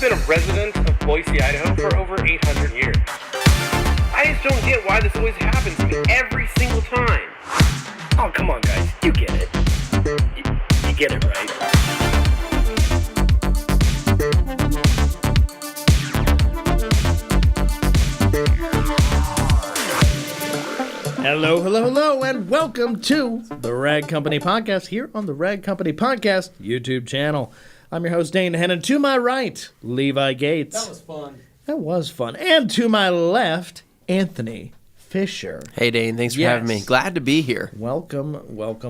I've been a resident of Boise, Idaho for over 800 years. I just don't get why this always happens to me every single time. Oh, come on, guys. You get it. You get it, right? Hello, and welcome to the Rag Company Podcast here on the Rag Company Podcast YouTube channel. I'm your host, Dane, and to my right, Levi Gates. That was fun. And to my left, Anthony Fisher. Hey, Dane. Thanks for having me. Glad to be here. Welcome.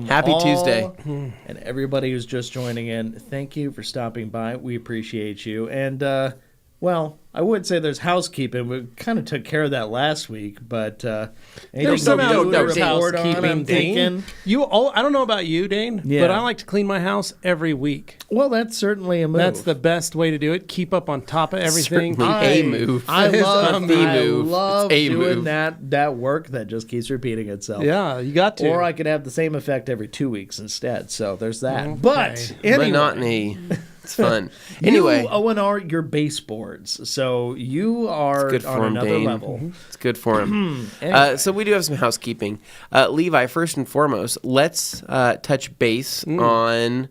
Happy Tuesday. And everybody who's just joining in, thank you for stopping by. We appreciate you. And, well, I would say there's housekeeping. We kind of took care of that last week, but There's some housekeeping, housekeeping, Dane. I don't know about you, Dane, but I like to clean my house every week. Well, that's certainly a move. That's the best way to do it. Keep up on top of everything. A move. I love A doing move. that work that just keeps repeating itself. Yeah, you got to. Or I could have the same effect every 2 weeks instead. So there's that. Okay. But anyway, Monotony. It's fun. Anyway. You, Owen, are your baseboards. So you are on another Dane. level. It's good for him. Anyway. So we do have some housekeeping. Levi, first and foremost, let's touch base on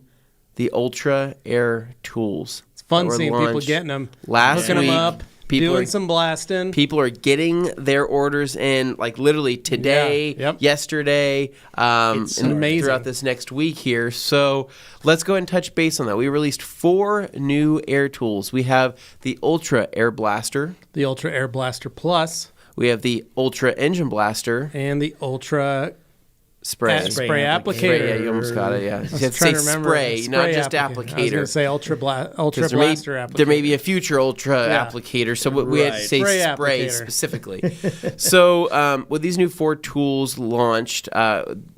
the Ultra Air tools. It's fun that were seeing people launched getting them, last hooking week. them up, doing some blasting. People are getting their orders in, like literally today, yesterday, It's amazing. throughout this next week here. So let's go ahead and touch base on that. We released 4 new air tools. We have the Ultra Air Blaster. The Ultra Air Blaster Plus. We have the Ultra Engine Blaster. And the Ultra Spray applicator. Spray, yeah, you almost got it, yeah. You have to say spray, not just applicator. I was going to say Ultra Blaster applicator. There may be a future Ultra applicator, so we had to say spray specifically. So with these new 4 tools launched,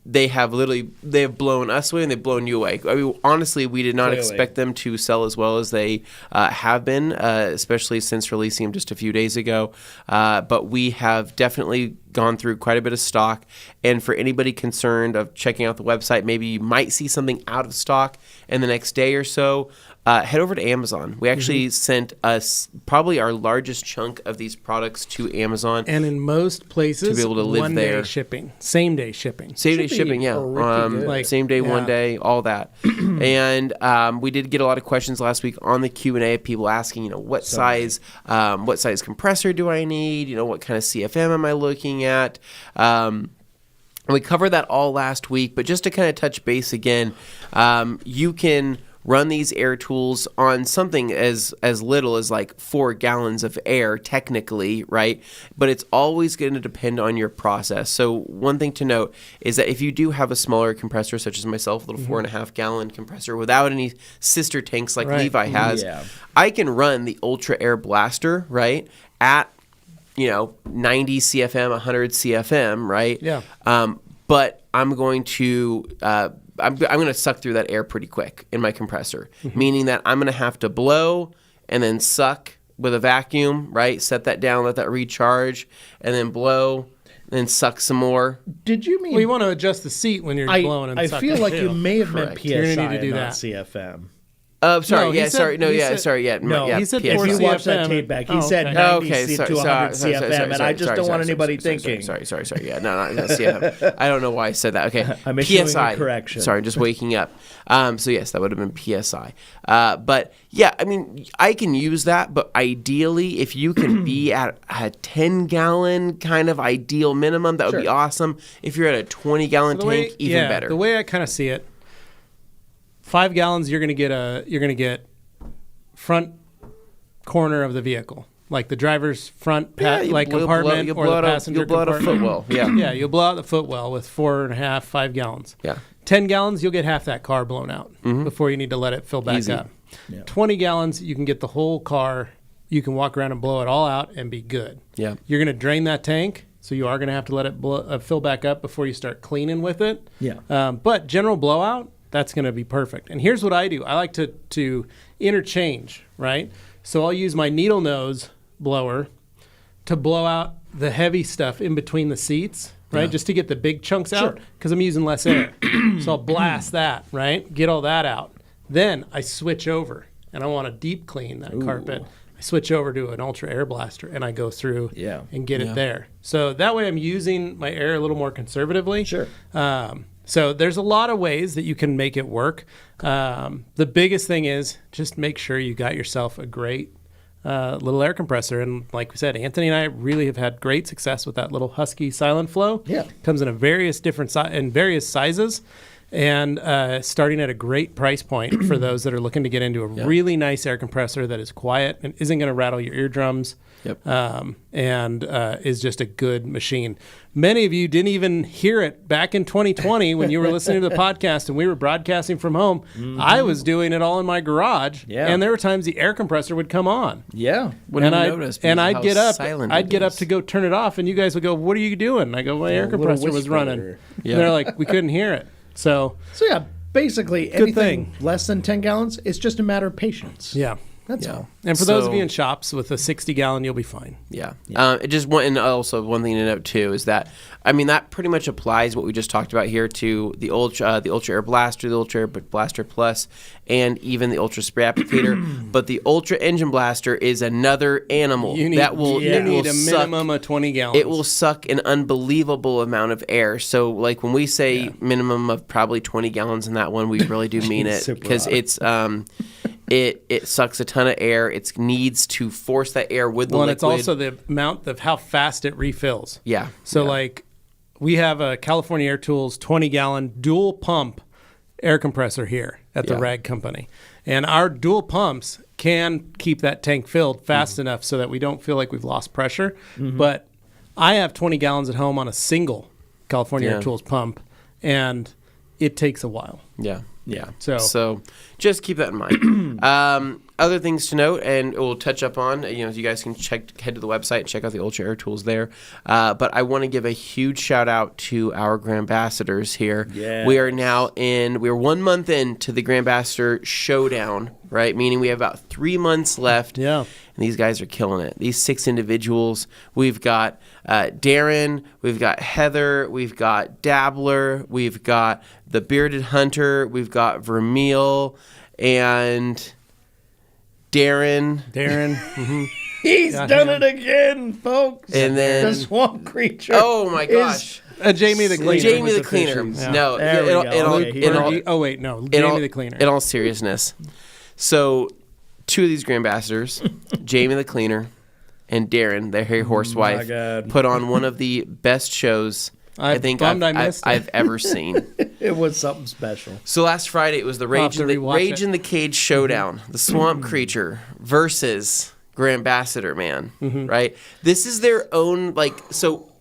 they have blown us away and they've blown you away. I mean, honestly, we did not expect them to sell as well as they have been, especially since releasing them just a few days ago. But we have definitely gone through quite a bit of stock. And for anybody concerned of checking out the website, maybe you might see something out of stock in the next day or so, head over to Amazon. We actually sent us probably our largest chunk of these products to Amazon. And in most places, to be able to live there. One-day shipping. Same-day shipping. Same-day shipping, yeah. Same day, one day, all that. And we did get a lot of questions last week on the Q&A of people asking, what size compressor do I need? What kind of CFM am I looking at? We covered that all last week, but just to kind of touch base again, you can run these air tools on something as little as like 4 gallons of air technically, right? But it's always going to depend on your process. So one thing to note is that if you do have a smaller compressor, such as myself, a little 4.5 gallon compressor without any sister tanks like Levi has, I can run the Ultra Air Blaster, right, at 90 CFM, 100 CFM, right? Yeah. But I'm going to I'm going to suck through that air pretty quick in my compressor, meaning that I'm going to have to blow and then suck with a vacuum, right? Set that down, let that recharge, and then blow, then suck some more. Did you mean? Well, you want to adjust the seat when you're blowing and sucking. I feel like you may have meant PSI You're gonna need to do and not that. CFM. Sorry, No, he said- He said PSI. if you watch that CFM. tape back, he said 90 to 100 CFM, and I just don't want anybody thinking. Sorry. Yeah, no, CFM. I don't know why I said that. Okay, I'm issuing PSI. a correction. Sorry, just waking up. So yes, that would have been PSI. But yeah, I mean, I can use that, but ideally, if you can be at a 10-gallon kind of ideal minimum, that would be awesome. If you're at a 20-gallon tank, even better. The way I kind of see it, 5 gallons, you're gonna get front corner of the vehicle, like the driver's front compartment or the passenger compartment. You'll blow out a footwell. Yeah, you'll blow out the footwell with 4.5, 5 gallons. Yeah. 10 gallons, you'll get half that car blown out before you need to let it fill back up. Yeah. 20 gallons, you can get the whole car. You can walk around and blow it all out and be good. Yeah. You're gonna drain that tank. So you are going to have to let it fill back up before you start cleaning with it. Yeah. But general blowout, that's going to be perfect. And here's what I do. I like to interchange, right? So I'll use my needle nose blower to blow out the heavy stuff in between the seats, right? Just to get the big chunks out because I'm using less air. So I'll blast that, right? Get all that out. Then I switch over and I want to deep clean that carpet, I switch over to an Ultra Air Blaster and I go through and get it there. So that way I'm using my air a little more conservatively. Sure. So there's a lot of ways that you can make it work. The biggest thing is just make sure you got yourself a great little air compressor. And like we said, Anthony and I really have had great success with that little Husky Silent Flow. Yeah. Comes in various sizes. And starting at a great price point for those that are looking to get into a really nice air compressor that is quiet and isn't going to rattle your eardrums. And is just a good machine. Many of you didn't even hear it back in 2020 when you were listening to the podcast and we were broadcasting from home. I was doing it all in my garage, and there were times the air compressor would come on. I'd get up to go turn it off, and you guys would go, "What are you doing?" And I go, "My air compressor was running." And they're like, "We couldn't hear it." So yeah, basically anything less than 10 gallons, it's just a matter of patience. Yeah. That's all. And for those of you in shops with a 60-gallon, you'll be fine. And also one thing to note too is that that pretty much applies what we just talked about here to the Ultra Air Blaster, the Ultra Air Blaster Plus, and even the Ultra Spray Applicator. But the Ultra Engine Blaster is another animal that will need a minimum of 20 gallons. It will suck an unbelievable amount of air. So like when we say minimum of probably 20 gallons in that one, we really do mean it because it's It sucks a ton of air. It needs to force that air with the liquid. And it's also the amount of how fast it refills. Yeah. So like we have a California Air Tools 20-gallon dual pump air compressor here at the Rag Company. And our dual pumps can keep that tank filled fast enough so that we don't feel like we've lost pressure. But I have 20 gallons at home on a single California Air Tools pump, and it takes a while. Yeah. So just keep that in mind. Other things to note, and we'll touch up on, you guys can head to the website and check out the Ultra Air Tools there. But I want to give a huge shout out to our Grandambassadors here. Yeah. We're 1 month into the Grandambassador Showdown, right? Meaning we have about 3 months left. Yeah. And these guys are killing it. These 6 individuals, we've got Darren, we've got Heather, we've got Dabbler, we've got the Bearded Hunter, we've got Vermeil, and Darren. He's done it again, folks. And then the Swamp Creature. Oh my gosh. Jamie the Cleaner. Jamie the Cleaner. No. Jamie the Cleaner. In all seriousness. So 2 of these Grandambassadors, Jamie the Cleaner and Darren, their hairy horse wife, put on one of the best shows I've ever seen. It was something special. So last Friday it was the Rage in the Cage Showdown, the Swamp Creature versus Grandambassador Man, right? This is their own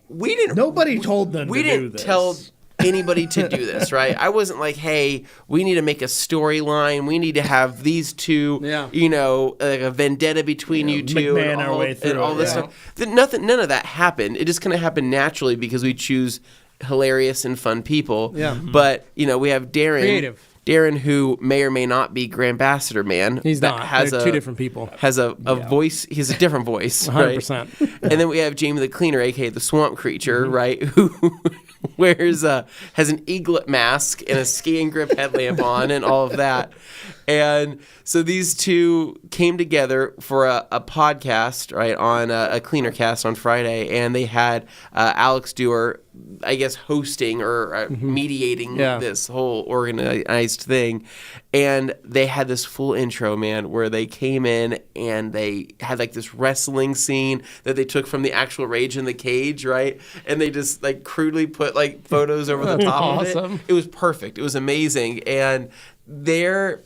Nobody told them we to do didn't this. tell anybody to do this, right? I wasn't like, hey, we need to make a storyline. We need to have these two, like a vendetta between you two, McMahon our way through and all this stuff. None of that happened. It just kind of happened naturally because we choose hilarious and fun people. Yeah. But we have Darren. Creative. Darren, who may or may not be Grandambassador Man. He's not. They're 2 different people. Has a voice. He has a different voice. 100%. Right? And then we have Jamie the Cleaner, a.k.a. the Swamp Creature, right? Who has an eaglet mask and a ski and grip headlamp on and all of that. And so these 2 came together for a podcast, right, on a Cleaner Cast on Friday, and they had Alex Dewar, I guess, hosting or mediating this whole organized thing. And they had this full intro, man, where they came in and they had like this wrestling scene that they took from the actual Rage in the Cage, right? And they just like crudely put like photos over the top of it. It was perfect. It was amazing. And their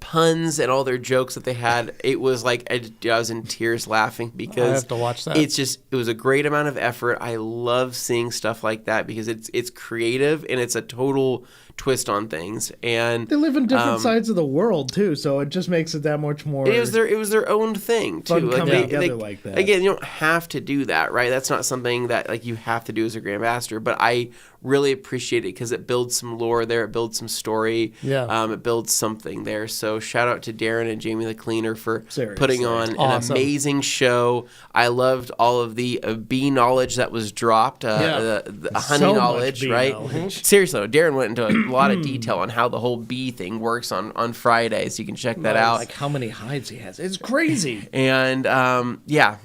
puns and all their jokes that they had, it was like I was in tears laughing because I have to watch that. It was a great amount of effort. I love seeing stuff like that because it's creative and it's a total twist on things. And they live in different sides of the world too, so it just makes it that much more. It was their own thing too. Fun coming together like that. Again, you don't have to do that, right? That's not something that like you have to do as a Grandambassador. But I really appreciate it because it builds some lore there, it builds some story, it builds something there. So shout out to Darren and Jamie the Cleaner for putting on an amazing show. I loved all of the bee knowledge that was dropped, the honey knowledge, right? Seriously, Darren went into lot of detail on how the whole bee thing works on Friday, so you can check that out. Like how many hides he has. It's crazy. And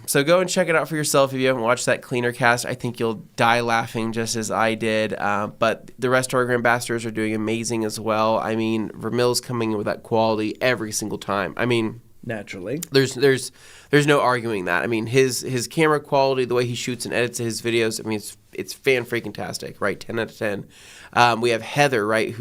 so go and check it out for yourself. If you haven't watched that Cleaner Cast, I think you'll die laughing just as I did. But the rest of our ambassadors are doing amazing as well. I mean, Vermil's coming in with that quality every single time. I mean, naturally, there's no arguing that. I mean, his camera quality, the way he shoots and edits his videos, I mean, it's fan-freaking-tastic, right? 10 out of 10. We have Heather, right,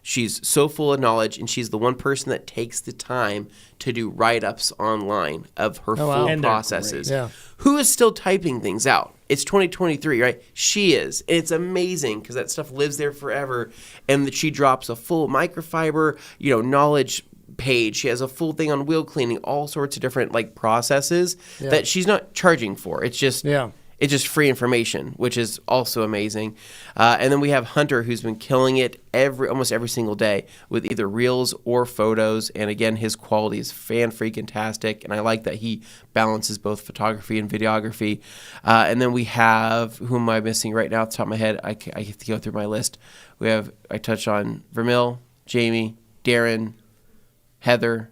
she's so full of knowledge, and she's the one person that takes the time to do write-ups online of her full processes. Yeah. Who is still typing things out? It's 2023, right? She is. It's amazing because that stuff lives there forever, and that she drops a full microfiber, knowledge page. She has a full thing on wheel cleaning, all sorts of different processes that she's not charging for. It's just it's just free information, which is also amazing. And then we have Hunter, who's been killing it almost every single day with either reels or photos. And again, his quality is fan-freaking-tastic, and I like that he balances both photography and videography. And then we have, who am I missing right now off the top of my head? I have to go through my list. I touch on Vermil, Jamie, Darren, Heather.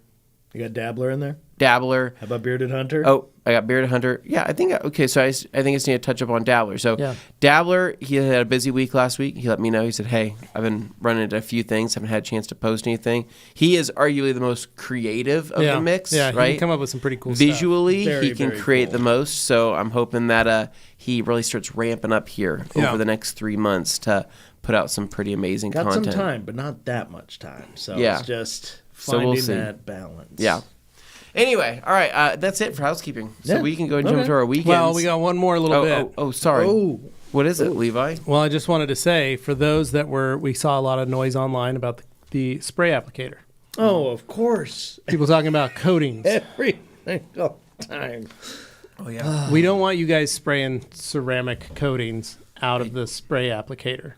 You got Dabbler in there? Dabbler. How about Bearded Hunter? Oh, I got Bearded Hunter. Yeah, I think, so I think I just need to touch up on Dabbler. So Dabbler, he had a busy week last week. He let me know. He said, hey, I've been running into a few things. Haven't had a chance to post anything. He is arguably the most creative of the mix, right? He can come up with some pretty cool Visually, stuff. he can create the most. So I'm hoping that he really starts ramping up here over the next 3 months to put out some pretty amazing content. Got some time, but not that much time. So it's just finding that balance. Yeah. Anyway, all right, that's it for housekeeping. So we can go and jump to our weekends. Well, we got one more little bit. Oh, sorry. Oh. What is it, Levi? Well, I just wanted to say, for those that we saw a lot of noise online about the spray applicator. Oh, of course. People talking about coatings. Every single time. Oh, yeah. We don't want you guys spraying ceramic coatings out of the spray applicator.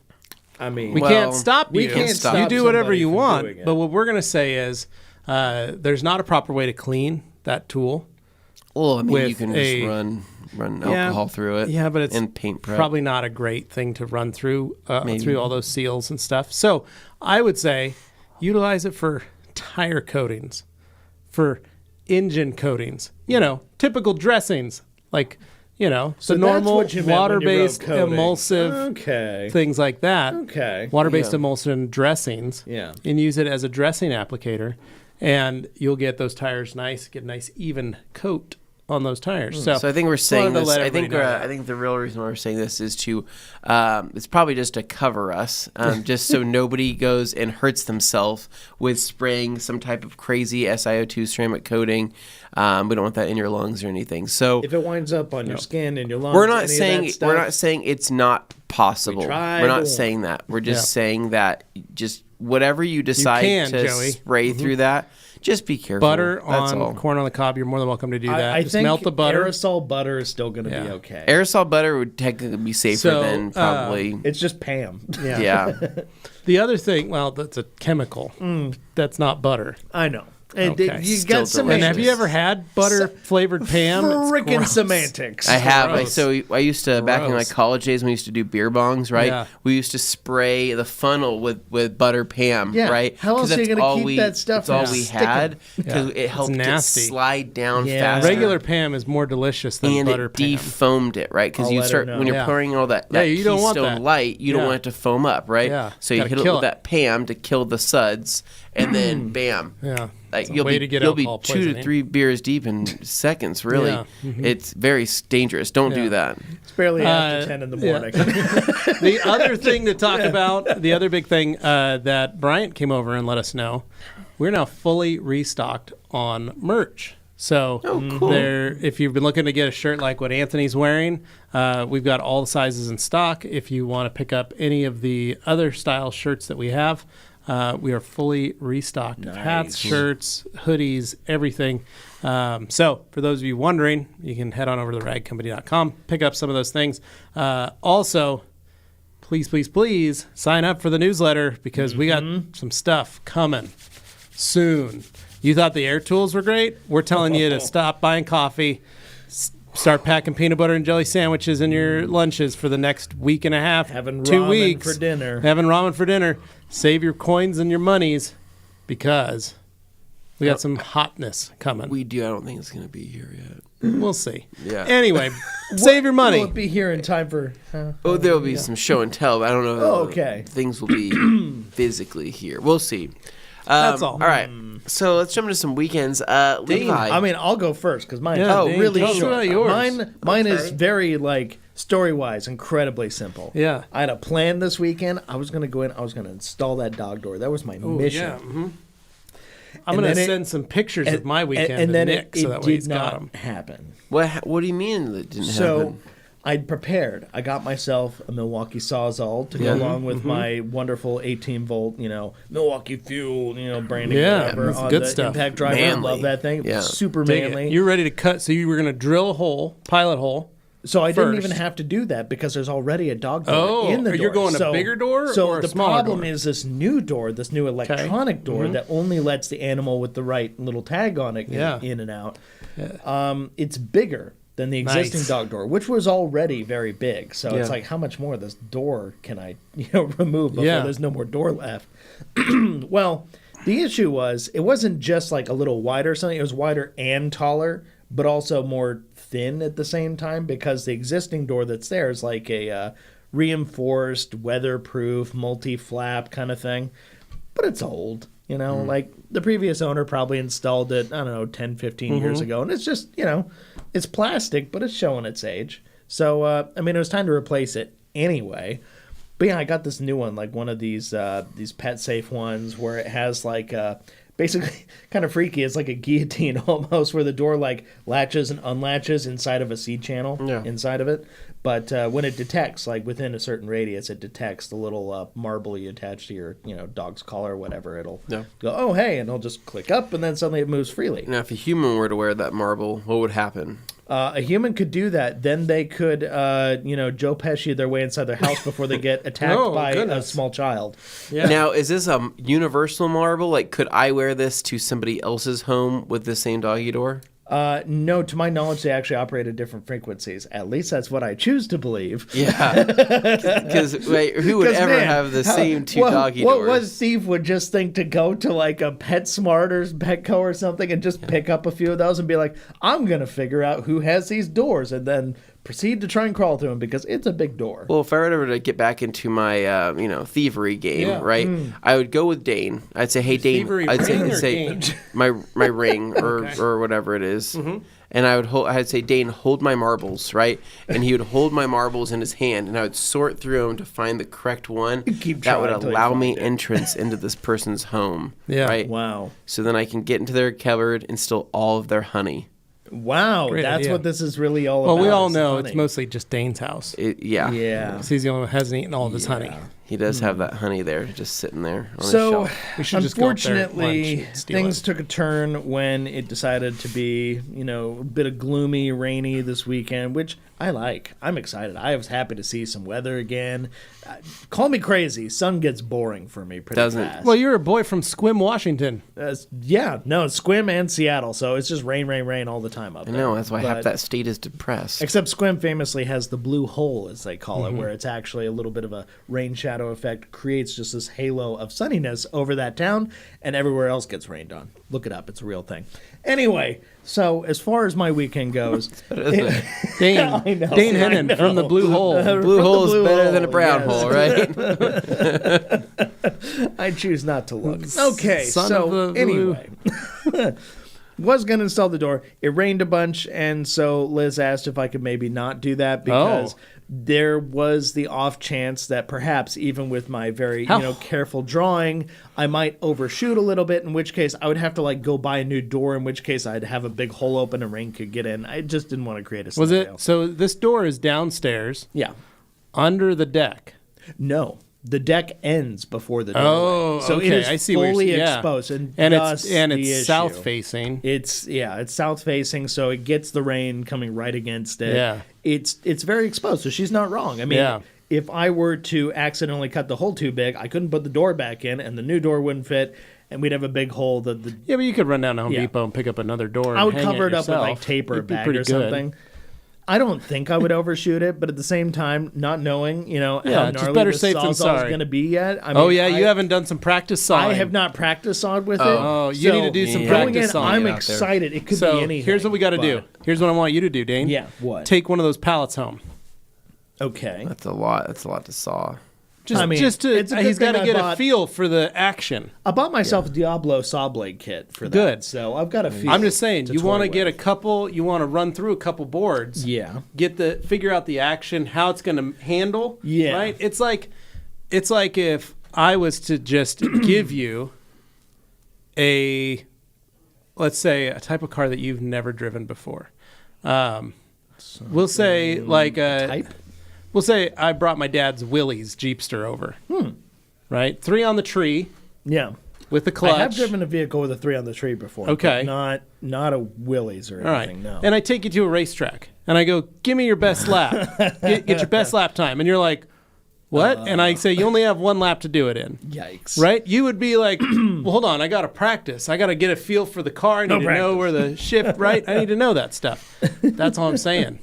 I mean, we can't stop you. We can't stop you do whatever you want. It. But what we're going to say is there's not a proper way to clean that tool. Well, I mean, you can just run alcohol through it. Yeah, but it's and paint prep. Probably not a great thing to run through all those seals and stuff. So I would say utilize it for tire coatings, for engine coatings, typical dressings, like, so normal water-based emulsive things like that. Okay. Water-based emulsion dressings. Yeah. And use it as a dressing applicator, and you'll get those tires get a nice even coat on those tires. So I think we're saying this. I think the real reason why we're saying this is to, it's probably just to cover us, just so nobody goes and hurts themselves with spraying some type of crazy SiO2 ceramic coating. We don't want that in your lungs or anything. So if it winds up on your skin and your lungs, we're not saying it's not possible. We're not saying that. We're just saying that just whatever you decide to spray through that. Just be careful. Butter on corn on the cob, you're more than welcome to do that. I just think melt the butter. Aerosol butter is still going to be okay. Aerosol butter would technically be safer than probably. It's just Pam. Yeah. The other thing, well, that's a chemical. That's not butter. I know. Okay. You got some. And have you ever had butter flavored Pam? Freaking semantics. I have. So I used to back in my college days when we used to do beer bongs, right? Yeah. We used to spray the funnel with butter Pam, right? How else are you going to keep that stuff? That's all we had because it helped it slide down faster. Regular Pam is more delicious than butter Pam. And it defoamed it, right? Because you start when you're pouring all that you don't want Keystone that. Light, you don't want it to foam up, right? Yeah. So you hit it with that Pam to kill the suds, and then bam. Yeah. Like you'll be 2 to 3 beers deep in seconds. Really, it's very dangerous. Don't do that. It's barely after 10 in the morning. The other thing to talk about, the other big thing that Bryant came over and let us know, we're now fully restocked on merch. So cool. If you've been looking to get a shirt like what Anthony's wearing, we've got all the sizes in stock. If you want to pick up any of the other style shirts that we have, we are fully restocked. Nice. Hats, shirts, hoodies, everything. So for those of you wondering, you can head on over to theragcompany.com, pick up some of those things. Also, please sign up for the newsletter because we got some stuff coming soon. You thought the air tools were great? We're telling you to stop buying coffee. Start packing peanut butter and jelly sandwiches in your lunches for the next week and a half, Having 2 ramen weeks. for dinner. Having ramen for dinner. Save your coins and your monies because we got some hotness coming. We do. I don't think it's going to be here yet. We'll see. Yeah. Anyway, save your money. Will it be here in time for... Oh, there will be some show and tell. But I don't know. Oh, okay. Things will be physically here. We'll see. That's all. All right. So let's jump into some weekends. Levi. I mean, I'll go first because mine Yeah, is Dane, really tell us short. about yours. Mine is very, story-wise, incredibly simple. Yeah. I had a plan this weekend. I was going to go in. I was going to install that dog door. That was my mission. Yeah. Mm-hmm. I'm going to send some pictures of my weekend and then to Nick it so that way did he's got not them. happen. What do you mean that didn't So happen? I'd prepared. I got myself a Milwaukee Sawzall to go along with my wonderful 18-volt, Milwaukee Fuel, branding, whatever, that's on good the stuff. impact driver. Manly. I love that thing. Yeah. Super Dig manly. it. You're ready to cut, so you were going to drill a hole, pilot hole. So I didn't first. even have to do that because there's already a dog door Oh, in the door. you're going a bigger door So or a the smaller problem door? is this new door, this new electronic door that only lets the animal with the right little tag on it get in and out. It's bigger than the existing Nice. dog door, which was already very big. So it's like, how much more of this door can I remove before there's no more door left? Well, the issue was it wasn't just like a little wider or something. It was wider and taller, but also more thin at the same time because the existing door that's there is like a reinforced, weatherproof, multi-flap kind of thing. But it's old, like the previous owner probably installed it, I don't know, 10, 15 years ago. And it's just, it's plastic, but it's showing its age. So, it was time to replace it anyway. But yeah, I got this new one, like one of these pet safe ones where it has like basically kind of freaky. It's like a guillotine almost, where the door like latches and unlatches inside of a seed channel inside of it. But when it detects, like within a certain radius, it detects the little marble you attach to your dog's collar or whatever. It'll go, oh hey, and it'll just click up, and then suddenly it moves freely. Now, if a human were to wear that marble, what would happen? A human could do that. Then they could, Joe Pesci their way inside their house before they get attacked by a small child. Yeah. Now, is this a universal marble? Like, could I wear this to somebody else's home with the same doggy door? No, to my knowledge, they actually operate at different frequencies. At least that's what I choose to believe. Yeah. Because who would ever have the same two doggy doors? What Steve would just think to go to like a PetSmart or Petco or something and just pick up a few of those and be like, I'm going to figure out who has these doors and then proceed to try and crawl through them because it's a big door. Well, if I were ever to get back into my, thievery game, right? I would go with Dane. I'd say, hey, Dane. I'd say my ring or whatever it is. And I'd say, Dane, hold my marbles, right? And he would hold my marbles in his hand, and I would sort through them to find the correct one that would allow me entrance into this person's home. Yeah. Right? Wow. So then I can get into their cupboard and steal all of their honey. Wow, Great that's idea. what this is really all about. Well, we all is know honey. it's mostly just Dane's house. Yeah. Yeah. So he's the only one who hasn't eaten all of his honey. He does have that honey there, just sitting there on his So, shelf. We should just go up there at lunch unfortunately, and steal things it. took a turn when it decided to be, a bit of gloomy, rainy this weekend, which I like. I'm excited. I was happy to see some weather again. Call me crazy. Sun gets boring for me pretty fast. Well, you're a boy from Sequim, Washington. Sequim and Seattle, so it's just rain, rain, rain all the time up there. I know, that's why half But- that state is depressed. Except Sequim famously has the blue hole, as they call it, where it's actually a little bit of a rain shadow effect, creates just this halo of sunniness over that town, and everywhere else gets rained on. Look it up; it's a real thing. Anyway, so as far as my weekend goes, Dane I know, Dane I Hennon know. from the Blue Hole. Blue hole is blue better hole, than a brown yes. hole, right? I choose not to look. Okay, Son of so the anyway. Was going to install the door. It rained a bunch, and so Liz asked if I could maybe not do that because there was the off chance that perhaps even with my very careful drawing, I might overshoot a little bit, in which case I would have to go buy a new door, in which case I'd have a big hole open and rain could get in. I just didn't want to create a scenario. So this door is downstairs Yeah. under the deck. No. The deck ends before the doorway. Oh, so okay. it is I see where fully you're exposed, and it's the issue. south facing. It's south facing, so it gets the rain coming right against it. Yeah. It's very exposed, so she's not wrong. I mean, if I were to accidentally cut the hole too big, I couldn't put the door back in, and the new door wouldn't fit, and we'd have a big hole. Yeah, but you could run down to Home Depot and pick up another door. I would and hang cover it up with yourself. tape or a It'd be bag pretty or good. something. I don't think I would overshoot it, but at the same time, not knowing, how just gnarly better this safe than Sawzall is sorry. going to be yet. You haven't done some practice sawing. I have not practiced sawed with it. Oh, you need to do some practice sawing. I'm excited. It could be anything. Here's what we got to do. Here's what I want you to do, Dane. Yeah, what? Take one of those pallets home. Okay. That's a lot. That's a lot to saw. It's a good he's got to thing get I a feel for the action. I bought myself a Diablo saw blade kit for that. Good. So I've got a feel. I'm just saying, to you want toy to get a with. couple. You want to run through a couple boards. Yeah. Figure out the action, how it's going to handle. Yeah. Right. It's like if I was to just give you let's say a type of car that you've never driven before. We'll say like a type. We'll say I brought my dad's Willys Jeepster over. Right? 3 on the tree. Yeah. With the clutch. I have driven a vehicle with a 3 on the tree before. Okay. Not a Willys or anything, no. And I take you to a racetrack. And I go, give me your best lap. Get your best lap time. And you're like, what? And I say, you only have 1 lap to do it in. Yikes. Right? You would be like, well, hold on. I got to practice. I got to get a feel for the car. I need to know where the shift, right? I need to know that stuff. That's all I'm saying.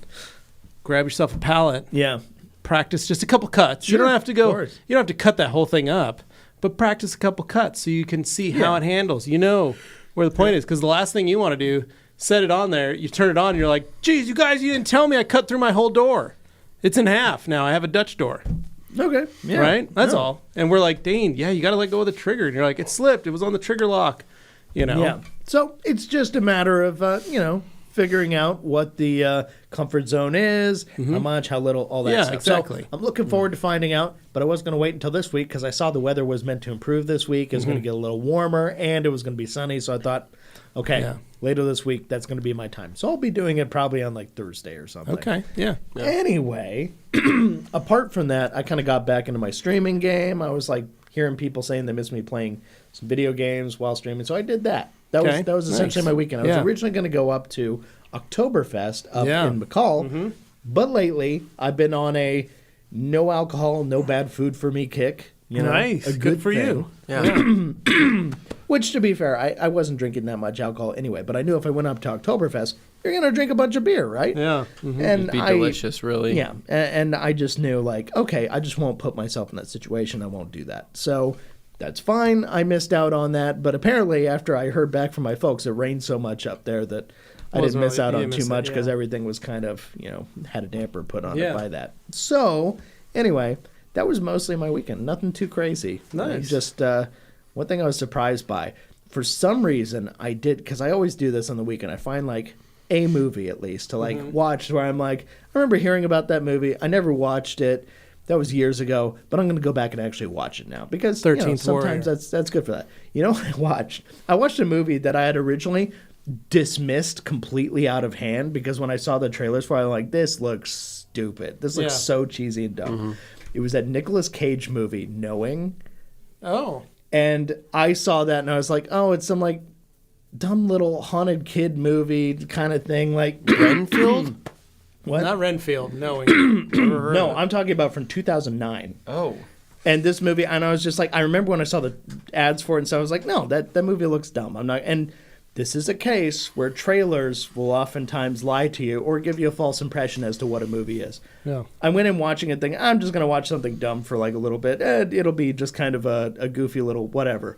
Grab yourself a pallet. Yeah. Practice just a couple cuts. Sure, you don't have to go. course. You don't have to cut that whole thing up, but practice a couple cuts so you can see how it handles. You know where the point is, because the last thing you want to do, set it on there. You turn it on, and you're like, "Geez, you guys, you didn't tell me I cut through my whole door. It's in half now. I have a Dutch door." Okay. Yeah. Right. That's all. And we're like, Dane, you got to let go of the trigger. And you're like, it slipped. It was on the trigger lock. Yeah. So it's just a matter of figuring out what the comfort zone is, how much, how little, all that stuff. Exactly. So I'm looking forward to finding out, but I was going to wait until this week because I saw the weather was meant to improve this week. It was going to get a little warmer, and it was going to be sunny. So I thought, later this week, that's going to be my time. So I'll be doing it probably on like Thursday or something. Okay. Yeah. Anyway, apart from that, I kind of got back into my streaming game. I was like hearing people saying they miss me playing some video games while streaming, so I did that. That was essentially my weekend. I was originally going to go up to Oktoberfest up in McCall, but lately I've been on a no alcohol, no bad food for me kick. Nice. A good for thing. you. Yeah. Which, to be fair, I wasn't drinking that much alcohol anyway, but I knew if I went up to Oktoberfest, you're going to drink a bunch of beer, right? Yeah. And It'd be delicious, really. Yeah. And I just knew, like, okay, I just won't put myself in that situation. I won't do that. So that's fine. I missed out on that. But apparently, after I heard back from my folks, it rained so much up there that I didn't miss out on too much because everything was kind of, had a damper put on it by that. So, anyway, that was mostly my weekend. Nothing too crazy. Nice. Just one thing I was surprised by. For some reason, I did, because I always do this on the weekend. I find, like, a movie at least to, like, watch where I'm like, I remember hearing about that movie. I never watched it. That was years ago, but I'm going to go back and actually watch it now because 13th sometimes Warrior. that's good for that. I watched a movie that I had originally dismissed completely out of hand because when I saw the trailers for it, I'm like, this looks stupid. This looks so cheesy and dumb. It was that Nicolas Cage movie, Knowing. Oh. And I saw that and I was like, oh, it's some like dumb little haunted kid movie kind of thing, like Renfield? What? Not Renfield. Knowing. No, I'm talking about from 2009. Oh. And this movie, and I was just like, I remember when I saw the ads for it, and so I was like, no, that movie looks dumb. I'm not. And this is a case where trailers will oftentimes lie to you or give you a false impression as to what a movie is. No. I went in watching it thinking, I'm just going to watch something dumb for like a little bit. It'll be just kind of a goofy little whatever.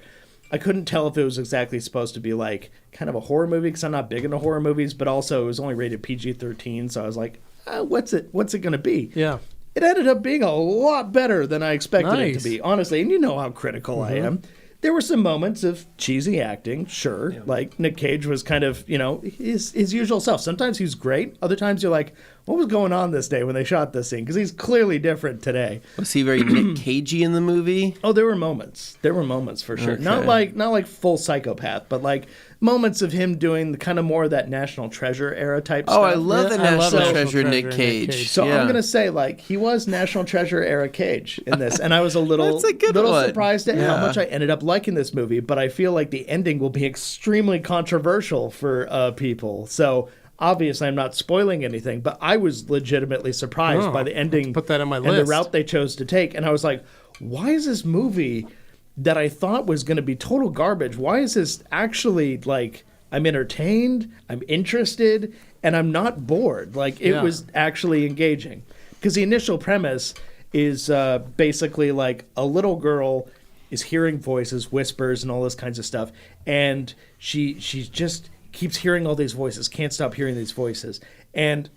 I couldn't tell if it was exactly supposed to be like kind of a horror movie because I'm not big into horror movies, but also it was only rated PG-13, so I was like, what's it going to be? Yeah. It ended up being a lot better than I expected it Nice. to be, honestly. And you know how critical I am. There were some moments of cheesy acting, sure. Yeah. Like Nick Cage was kind of, his usual self. Sometimes he's great. Other times you're like, what was going on this day when they shot this scene? Because he's clearly different today. Was he very Nick Cagey in the movie? Oh, there were moments. There were moments for sure. Okay. Not like full psychopath, but like moments of him doing the kind of more of that National Treasure era type stuff. Oh, I love the National Treasure Nick Nick Cage. Cage. So I'm gonna say like he was National Treasure era Cage in this, and I was a little That's a good one. surprised at how much I ended up liking this movie. But I feel like the ending will be extremely controversial for people. So obviously I'm not spoiling anything, but I was legitimately surprised by the ending. Put that on my and list. the route they chose to take, and I was like, why is this movie that I thought was going to be total garbage? Why is this actually like? I'm entertained, I'm interested, and I'm not bored. Like, it was actually engaging. Because the initial premise is basically like a little girl is hearing voices, whispers, and all this kinds of stuff. And she just keeps hearing all these voices, can't stop hearing these voices. And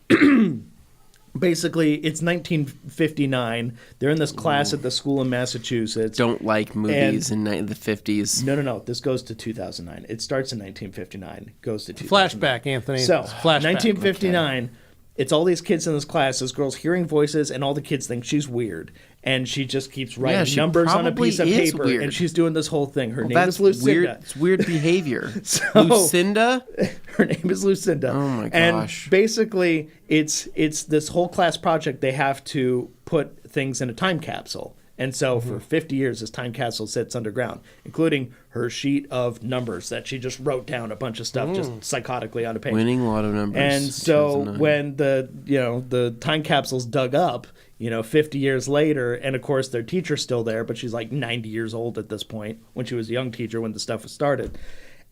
basically, it's 1959. They're in this class at the school in Massachusetts. Don't like movies in the 50s. No. This goes to 2009. It starts in 1959. Goes to 2009. Flashback, Anthony. So, flashback. 1959. Okay. It's all these kids in this class. This girl's hearing voices, and all the kids think she's weird. And she just keeps writing numbers on a piece of paper. Weird. And she's doing this whole thing. Her name is Lucinda. Weird. It's weird behavior. Lucinda? Her name is Lucinda. Oh, my gosh. And basically, it's this whole class project. They have to put things in a time capsule. And so for 50 years, this time capsule sits underground, including her sheet of numbers that she just wrote down a bunch of stuff just psychotically on a page. Winning a lot of numbers. And so when the time capsule's dug up, 50 years later, and of course their teacher's still there, but she's like 90 years old at this point when she was a young teacher when the stuff was started.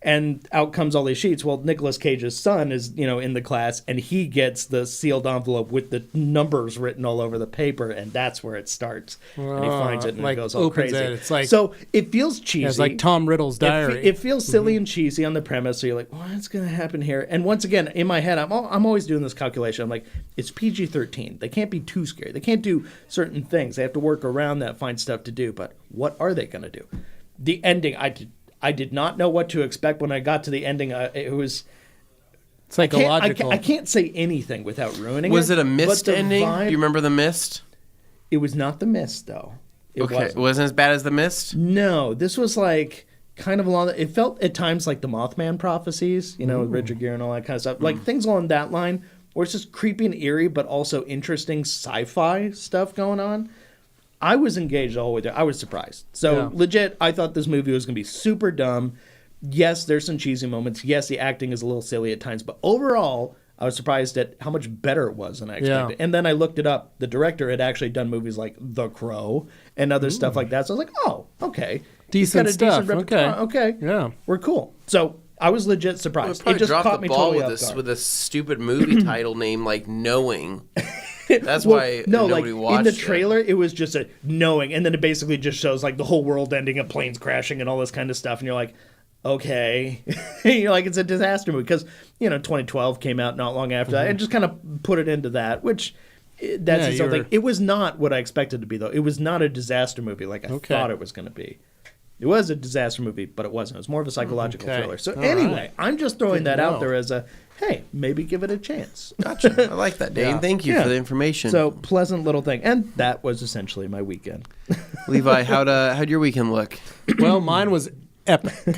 And out comes all these sheets. Well, Nicolas Cage's son is, in the class, and he gets the sealed envelope with the numbers written all over the paper, and that's where it starts. And he finds it, and it goes all crazy. It's like, so it feels cheesy. It's like Tom Riddle's diary. It feels silly and cheesy on the premise. So you're like, what's going to happen here? And once again, in my head, I'm always doing this calculation. I'm like, it's PG-13. They can't be too scary. They can't do certain things. They have to work around that, find stuff to do. But what are they going to do? The ending, I did not know what to expect when I got to the ending. It was psychological. I can't say anything without ruining it. Was it a mist ending? Vibe, do you remember the mist? It was not the mist, though. It wasn't as bad as the mist? No, this was like kind of along. It felt at times like the Mothman prophecies, with Richard Gere and all that kind of stuff. Like things along that line, where it's just creepy and eerie, but also interesting sci-fi stuff going on. I was engaged all the way there. I was surprised. So legit, I thought this movie was going to be super dumb. Yes, there's some cheesy moments. Yes, the acting is a little silly at times. But overall, I was surprised at how much better it was than I expected. And then I looked it up. The director had actually done movies like The Crow and other stuff like that. So I was like, oh, okay. Decent stuff. Decent repertoire. Okay. Yeah. We're cool. So I was legit surprised. It just caught me totally off guard. With a stupid movie title name like Knowing. That's why nobody watched in the trailer, it was just a knowing, and then it basically just shows like the whole world ending, and planes crashing, and all this kind of stuff, and you're like, okay, you're like, it's a disaster movie because 2012 came out not long after that, and just kind of put it into that, which that's its own thing. It was not what I expected it to be, though. It was not a disaster movie like I thought it was going to be. It was a disaster movie, but it wasn't. It was more of a psychological thriller. So anyway, I'm just throwing that out there as a, hey, maybe give it a chance. Gotcha. I like that, Dane. Thank you for the information. So pleasant little thing. And that was essentially my weekend. Levi, how'd your weekend look? Well, mine was epic.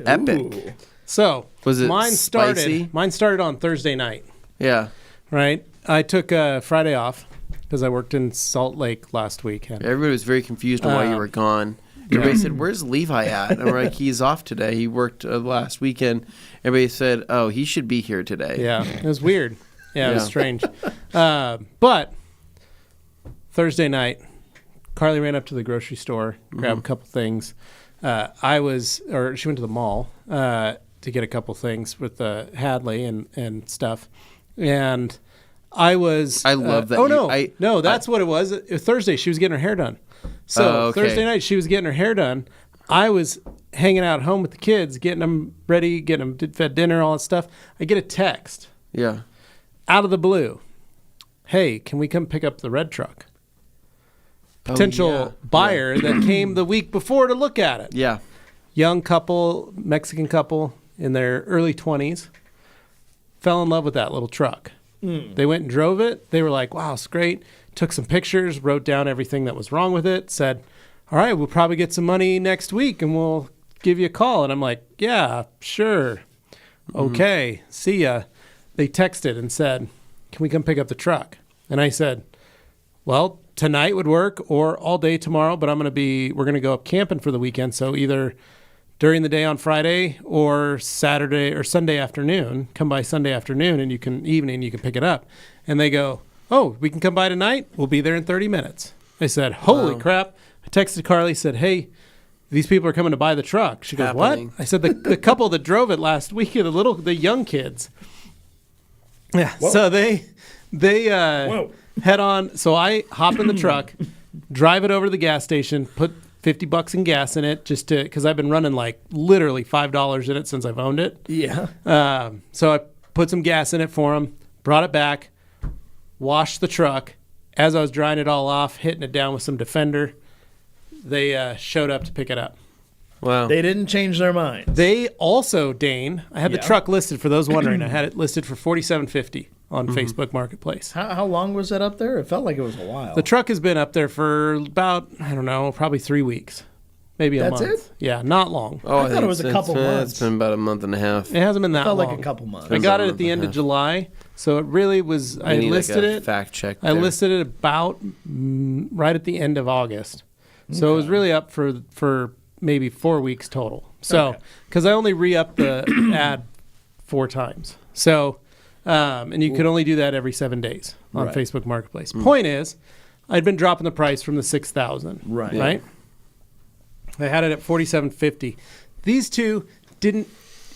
Epic. So was it mine spicy? started on Thursday night. Yeah. Right? I took Friday off because I worked in Salt Lake last weekend. Everybody was very confused on why you were gone. Everybody said, where's Levi at? And we're like, he's off today. He worked last weekend. Everybody said, oh, he should be here today. Yeah, it was weird. Yeah, it was strange. But Thursday night, Carly ran up to the grocery store, grabbed a couple things. She went to the mall to get a couple things with Hadley and stuff. And I love that. No, that's what it was. Thursday, she was getting her hair done. So Thursday night, she was getting her hair done. I was hanging out home with the kids, getting them ready, getting them fed dinner, all that stuff. I get a text. Yeah. Out of the blue. Hey, can we come pick up the red truck? Potential buyer that came the week before to look at it. Yeah. Young couple, Mexican couple in their early 20s, fell in love with that little truck. They went and drove it. They were like, wow, it's great. Took some pictures, wrote down everything that was wrong with it, said, all right, we'll probably get some money next week and we'll give you a call. And I'm like, yeah, sure. Okay, see ya. They texted and said, can we come pick up the truck? And I said, well, tonight would work or all day tomorrow, but we're going to go up camping for the weekend. So either during the day on Friday or Saturday or Sunday afternoon, come by Sunday afternoon and you can pick it up. And they go, oh, we can come by tonight? We'll be there in 30 minutes. I said, holy crap. I texted Carly, said, hey, these people are coming to buy the truck. She goes, what? I said, the couple that drove it last week, the young kids. Yeah. Whoa. So they head on. So I hop in the truck, drive it over to the gas station, put $50 in gas in it just to, because I've been running like literally $5 in it since I've owned it. Yeah. So I put some gas in it for them, brought it back, washed the truck. As I was drying it all off, hitting it down with some Defender, they showed up to pick it up. Wow. They didn't change their mind. They also, Dane, I had the truck listed, for those wondering, I had it listed for $47.50 on Facebook Marketplace. How long was it up there? It felt like it was a while. The truck has been up there for about, I don't know, probably 3 weeks. Maybe a month. That's it? Yeah, not long. Oh, I thought it was a couple months. It's been about a month and a half. It hasn't been that long. It felt like a couple months. I got it at the end of July, so it really was, I listed it. Fact check. I listed it about right at the end of August. So it was really up for maybe 4 weeks total. So, because I only re-upped the ad 4 times. So, and you could only do that every 7 days on Facebook Marketplace. Point is, I'd been dropping the price from the $6,000. Right? I had it at $47.50. These two didn't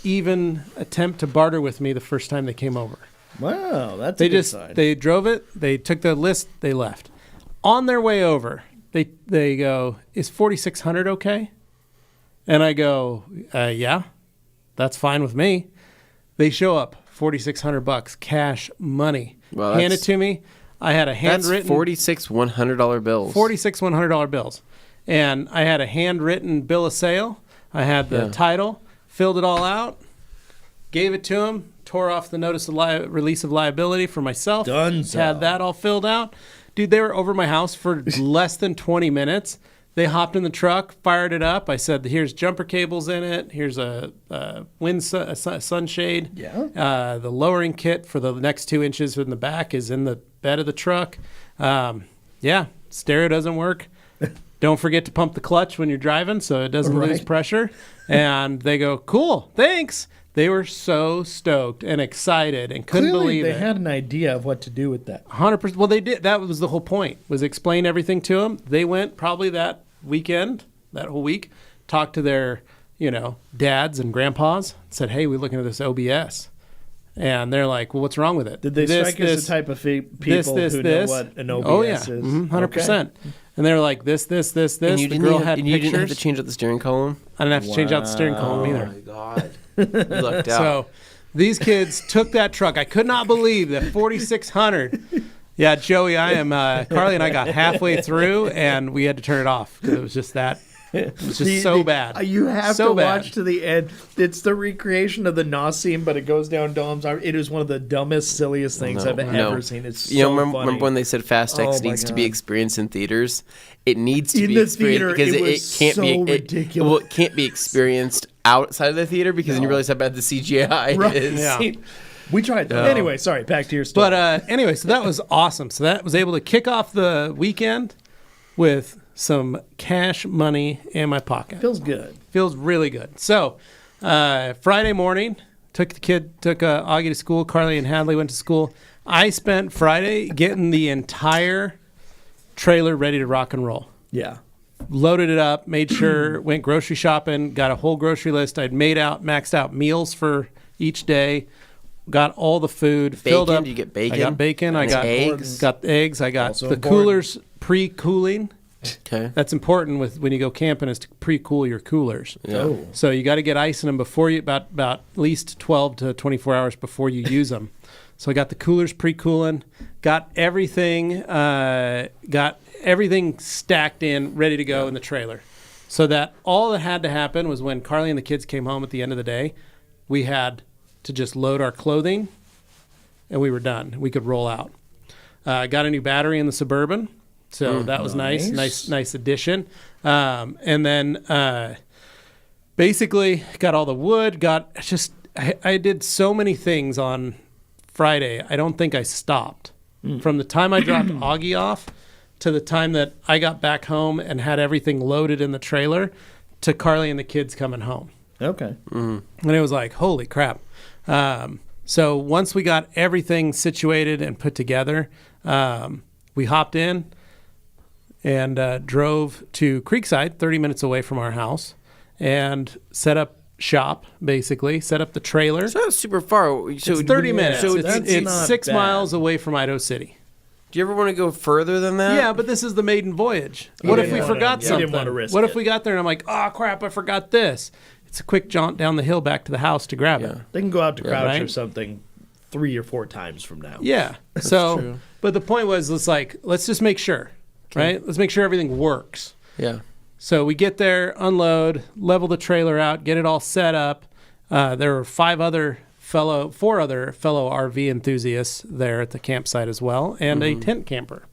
even attempt to barter with me the first time they came over. Wow, that's a good sign. They drove it, they took the list, they left. On their way over, they go, is $4,600 okay? And I go, yeah, that's fine with me. They show up, $4,600 cash money. Well, hand it to me. I had a handwritten. That's 46 $100 bills. 46 $100 bills. And I had a handwritten bill of sale. I had the title, filled it all out, gave it to him, tore off the notice of release of liability for myself. Done so. Had that all filled out. Dude, they were over my house for less than 20 minutes. They hopped in the truck, fired it up. I said, here's jumper cables in it. Here's a sunshade. Yeah. The lowering kit for the next 2 inches in the back is in the bed of the truck. Stereo doesn't work. Don't forget to pump the clutch when you're driving so it doesn't lose pressure. And they go, cool, thanks. They were so stoked and excited and couldn't believe it. They had an idea of what to do with that. 100%. Well, they did. That was the whole point, was explain everything to them. They went probably that weekend, that whole week, talked to their, dads and grandpas, said, hey, we're looking at this OBS. And they're like, well, what's wrong with it? Did they strike as the type of people who know what an OBS is? 100%. Okay. And they were like, this. And you the girl had and pictures. You didn't have to change out the steering column? I didn't have to change out the steering column either. Oh, my God. You lucked out. So these kids took that truck. I could not believe that $4,600. Yeah, Joey, Carly and I got halfway through, and we had to turn it off because it was just that. It was just so bad. You have to watch to the end. It's the recreation of the Nos scene, but it goes down Dom's arm. It is one of the dumbest, silliest things I've ever seen. It's so funny. Remember when they said Fast X needs to be experienced in theaters? It needs to be experienced because it can't be ridiculous. It can't be experienced outside of the theater because then you realize how bad the CGI is. Yeah. We tried that. Anyway, sorry, back to your story. But anyway, so that was awesome. So that was able to kick off the weekend with some cash money in my pocket. Feels good. Feels really good. So Friday morning, took Augie to school. Carly and Hadley went to school. I spent Friday getting the entire trailer ready to rock and roll. Yeah. Loaded it up, made sure, went grocery shopping, got a whole grocery list. I'd maxed out meals for each day, got all the food, filled up. Did you get bacon? I got bacon. I got eggs. Got eggs. I got Also the important. coolers pre-cooling. Okay. That's important when you go camping, is to pre-cool your coolers. Yeah. Oh. So you got to get ice in them before you about at least 12 to 24 hours before you use them. So I got the coolers pre-cooling, got everything stacked in, ready to go in the trailer. So that all that had to happen was when Carly and the kids came home at the end of the day, we had to just load our clothing, and we were done. We could roll out. Got a new battery in the Suburban. So that was nice addition. And then basically got all the wood, I did so many things on Friday. I don't think I stopped. From the time I dropped Augie off to the time that I got back home and had everything loaded in the trailer to Carly and the kids coming home. Okay. And it was like, holy crap. So once we got everything situated and put together, we hopped in and drove to Creekside, 30 minutes away from our house, and set up shop, basically. Set up the trailer. It's not super far. So it's 30 minutes. So it's 6 miles away from Idaho City. Do you ever want to go further than that? Yeah, but this is the maiden voyage. What if we forgot something? What if we got there and I'm like, oh, crap, I forgot this. It's a quick jaunt down the hill back to the house to grab it. They can go out to Crouch or something 3 or 4 times from now. Yeah. So, but the point was, let's just make sure, right? Let's make sure everything works. Yeah. So we get there, unload, level the trailer out, get it all set up. There were 4 other fellow RV enthusiasts there at the campsite as well, and a tent camper.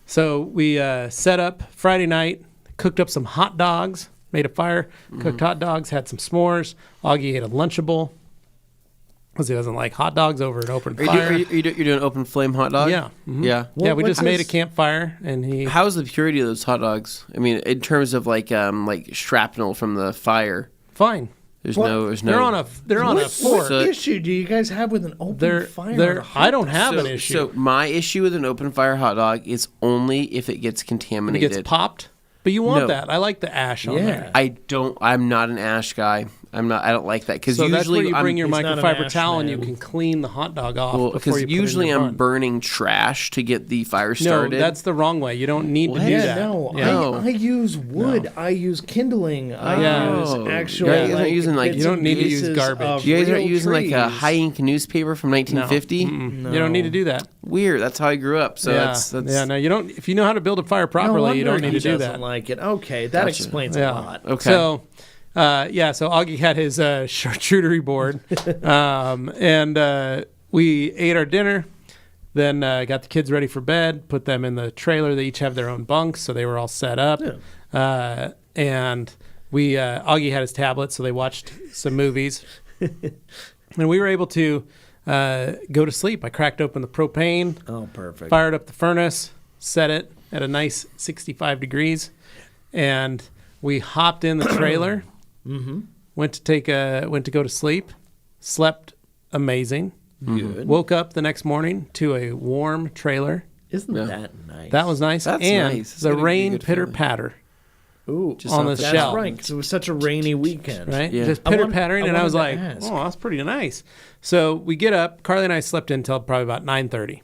So we set up Friday night, cooked up some hot dogs, made a fire, cooked hot dogs, had some s'mores. Augie ate a Lunchable because he doesn't like hot dogs over an open fire. You're doing open flame hot dog? Yeah. Yeah. Yeah, we just made a campfire, and How's the purity of those hot dogs? I mean, in terms of like shrapnel from the fire. Fine. There's no. They're on a fork. What issue do you guys have with an open fire? I don't have an issue. So my issue with an open fire hot dog is only if it gets contaminated. It gets popped. But you want that. I like the ash on there. I'm not an ash guy. I don't like that because usually that's where you bring your microfiber towel and you can clean the hot dog off before you put usually it in the I'm burning trash to get the fire started. No, that's the wrong way. You don't need to do that. No, I use wood. No. I use kindling. I use actual. You guys aren't using you don't need to use garbage. You guys aren't using like a high ink newspaper from 1950. No. You don't need to do that. Weird. That's how I grew up. So that's no, you don't. If you know how to build a fire properly, you don't need to do that. Like it. Okay, that explains a lot. Okay. So. So Augie had his charcuterie board, and we ate our dinner, then got the kids ready for bed, put them in the trailer. They each have their own bunks, so they were all set up. Yeah. And we Augie had his tablet, so they watched some movies. And we were able to go to sleep. I cracked open the propane. Oh, perfect. Fired up the furnace, set it at a nice 65 degrees, and we hopped in the trailer. Went to go to sleep. Slept amazing. Good. Woke up the next morning to a warm trailer. Isn't that nice? That was nice. That's and nice. The rain pitter patter. Ooh, on the that's shelf. right, because it was such a rainy weekend. Right? Yeah. Just pitter pattering, and I was like, oh, that's pretty nice. So we get up. Carly and I slept in until probably about 9:30.